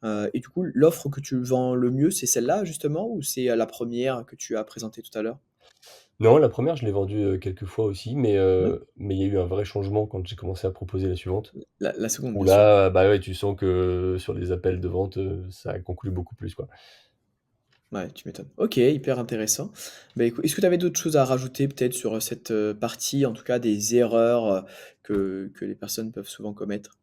Et du coup, l'offre que tu vends le mieux, c'est celle-là justement ou c'est, la première que tu as présentée tout à l'heure? Non, la première je l'ai vendue, quelques fois aussi, Ouais. mais il y a eu un vrai changement quand j'ai commencé à proposer la suivante, La seconde, où bien sûr. là, bah, ouais, tu sens que sur les appels de vente, ça conclut beaucoup plus, quoi. Ouais, tu m'étonnes. OK, hyper intéressant. Bah, écoute, est-ce que tu avais d'autres choses à rajouter peut-être sur, cette, partie, en tout cas des erreurs, que les personnes peuvent souvent commettre?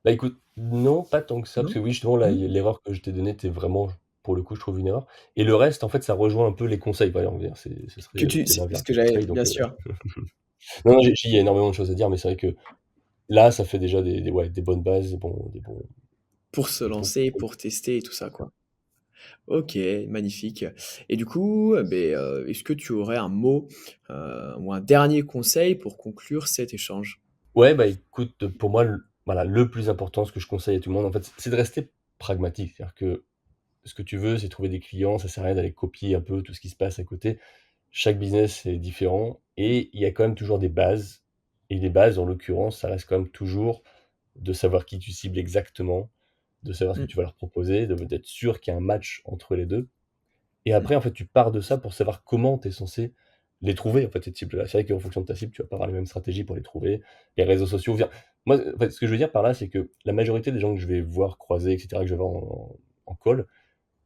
Bah, écoute, non, pas tant que ça, parce Non? que oui, justement, là, Mmh. l'erreur que je t'ai donnée était vraiment, pour le coup, je trouve une erreur et le reste, en fait, ça rejoint un peu les conseils, voilà, on va dire, ce serait, Que tu c'est c'est ce l'inverse que des j'avais conseils, bien donc sûr. non, non, il y a énormément de choses à dire, mais c'est vrai que là, ça fait déjà des bonnes bases, Pour se des bons lancer, conseils. pour tester et tout ça, quoi. OK, magnifique et du coup, est-ce que tu aurais un mot, ou un dernier conseil pour conclure cet échange? Ouais, bah, écoute, pour moi, voilà, le plus important, ce que je conseille à tout le monde, en fait, c'est de rester pragmatique. C'est-à-dire que ce que tu veux, c'est trouver des clients, ça sert à rien d'aller copier un peu tout ce qui se passe à côté. Chaque business est différent et il y a quand même toujours des bases et les bases, en l'occurrence, ça reste quand même toujours de savoir qui tu cibles exactement, de savoir ce que Mmh, tu vas leur proposer, d'être sûr qu'il y a un match entre les 2. Et mmh, après, en fait, tu pars de ça pour savoir comment tu es censé les trouver, en fait, ces cibles-là. C'est vrai qu'en fonction de ta cible, tu vas pas avoir les mêmes stratégies pour les trouver. Les réseaux sociaux, via moi, en fait, ce que je veux dire par là, c'est que la majorité des gens que je vais voir croiser et cetera, que je vais voir en call,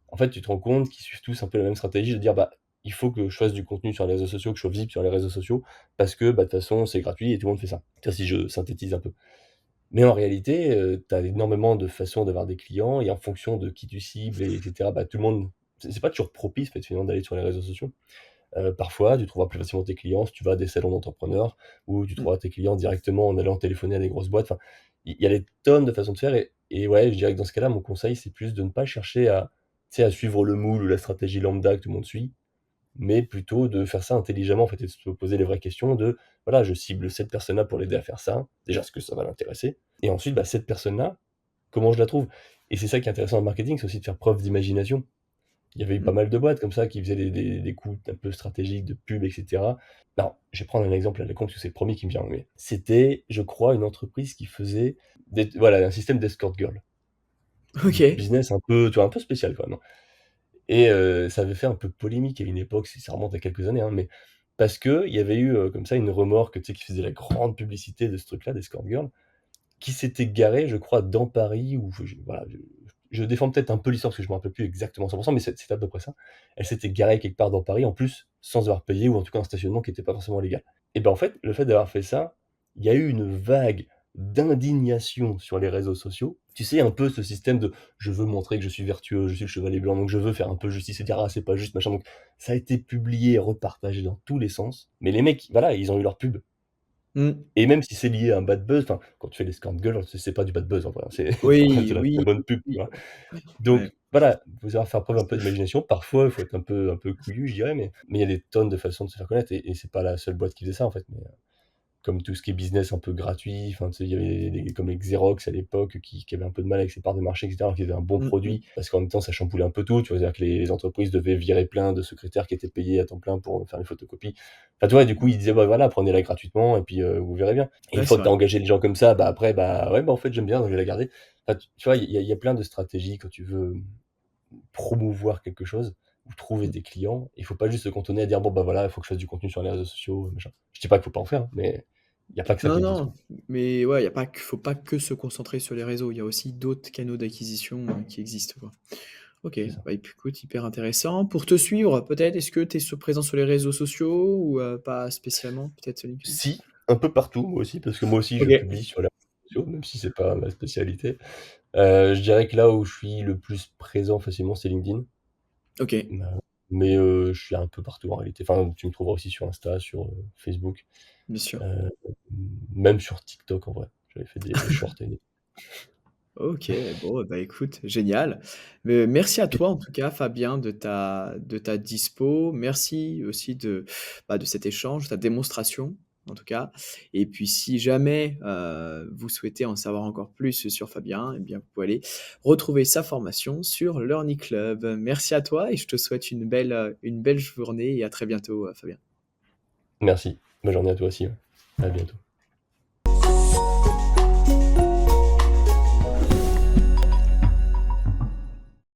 en fait, tu te rends compte qu'ils suivent tous un peu la même stratégie de dire: «Bah, il faut que je fasse du contenu sur les réseaux sociaux, que je sois visible sur les réseaux sociaux parce que, bah, de toute façon, c'est gratuit et tout le monde fait ça». Tu vois, si je synthétise un peu. Mais en réalité, tu as énormément de façons d'avoir des clients et en fonction de qui tu cibles et etc., bah, tout le monde c'est pas toujours propice, en fait, finalement, d'aller sur les réseaux sociaux. Parfois, tu trouveras plus facilement tes clients si tu vas à des salons d'entrepreneurs ou tu mmh. trouveras tes clients directement en allant téléphoner à des grosses boîtes. Enfin, il y a des tonnes de façons de faire et ouais, je dirais que dans ce cas-là, mon conseil, c'est plus de ne pas chercher à, tu sais, à suivre le moule ou la stratégie lambda que tout le monde suit, mais plutôt de faire ça intelligemment, en fait, et de se poser les vraies questions de: «Voilà, je cible cette personne-là pour l'aider à faire ça. Déjà, est-ce que ça va l'intéresser? Et ensuite, bah, cette personne-là, comment je la trouve?» Et c'est ça qui est intéressant dans le marketing, c'est aussi de faire preuve d'imagination. Il y avait eu pas Mmh. mal de boîtes comme ça qui faisaient des coups un peu stratégiques de pub et cetera. Alors, je vais prendre un exemple à la con parce que c'est le premier qui me vient, mais c'était, je crois, une entreprise qui faisait voilà, un système d'escort girl. OK. Business un peu, tu vois, un peu spécial quand même, hein. Et ça avait fait un peu polémique à une époque, si ça remonte à quelques années, hein, mais parce qu'il y avait eu, comme ça une remorque, tu sais, qui faisait la grande publicité de ce truc-là, d'escort girl, qui s'était garée, je crois, dans Paris ou voilà, je déforme peut-être un peu l'histoire parce que je me rappelle plus exactement 100 mais c'est à peu près ça. Elle s'était garée quelque part dans Paris, en plus, sans avoir payé ou en tout cas un stationnement qui était pas forcément légal. Et ben, en fait, le fait d'avoir fait ça, il y a eu une vague d'indignation sur les réseaux sociaux. Tu sais, un peu ce système de: «Je veux montrer que je suis vertueux, je suis le chevalier blanc, donc je veux faire un peu justice et dire: "Ah, c'est pas juste, machin", donc ça a été publié et repartagé dans tous les sens. Mais les mecs, voilà, ils ont eu leur pub. Mmh. Et même si c'est lié à un bad buzz, enfin, quand tu fais les scam girls, c'est pas du bad buzz en vrai, hein, c'est Oui, de la oui, très bonne pub, tu oui. vois? Ouais, Donc ouais. voilà, faut savoir faire preuve un peu C'est fou. d'imagination. Parfois, il faut être un peu couillu, je dirais, mais il y a des tonnes de façons de se faire connaître et c'est pas la seule boîte qui faisait ça, en fait, mais comme tout ce qui est business un peu gratuit, enfin, tu sais, il y avait des comme les Xerox à l'époque qui avaient un peu de mal avec ces parts de marché et cetera, alors qu'ils avaient un bon Mmh mh. produit, parce qu'en même temps, ça chamboulait un peu tout, tu vois? C'est-à-dire que les entreprises devaient virer plein de secrétaires qui étaient payés à temps plein pour faire les photocopies. Enfin, tu vois? Du coup, ils disaient: «Bah, voilà, prenez-la gratuitement et puis, vous verrez bien». Et une Ouais, fois c'est que tu as vrai. engagé les gens comme ça, bah, après, bah, ouais, bah, en fait, j'aime bien, donc je vais la garder. Enfin, tu vois? Il y a plein de stratégies quand tu veux promouvoir quelque chose ou trouver Mmh. des clients. Il faut pas juste se cantonner à dire: «Bon, bah, voilà, il faut que je fasse du contenu sur les réseaux sociaux, machin». Je dis pas qu'il faut pas en faire, hein, mais il y a pas que ça Non, qui existe, quoi. non, mais ouais, il y a pas que faut pas que se concentrer sur les réseaux. Il y a aussi d'autres canaux d'acquisition, qui existent, quoi. OK, C'est ça. bah, écoute, hyper intéressant. Pour te suivre, peut-être, est-ce que tu es présent sur les réseaux sociaux ou, pas spécialement? Peut-être sur LinkedIn? Si, un peu partout, moi aussi, parce que moi aussi je OK. publie sur les réseaux sociaux, même si c'est pas ma spécialité. Je dirais que là où je suis le plus présent facilement, c'est LinkedIn. OK, Heu, mais je suis un peu partout en réalité. Enfin, tu me trouveras aussi sur Insta, sur, Facebook, bien sûr. heu, même sur TikTok en vrai. J'avais fait des shorts à une époque. OK, bon, bah, écoute, génial. Merci à toi en tout cas Fabien de ta dispo. Merci aussi de cet échange, ta démonstration. en tout cas. Et puis si jamais, vous souhaitez en savoir encore plus sur Fabien, eh bien, vous pouvez aller retrouver sa formation sur Learning Club. Merci à toi et je te souhaite une belle journée et à très bientôt, Fabien. Merci. Bonne journée à toi aussi, ouais. À bientôt.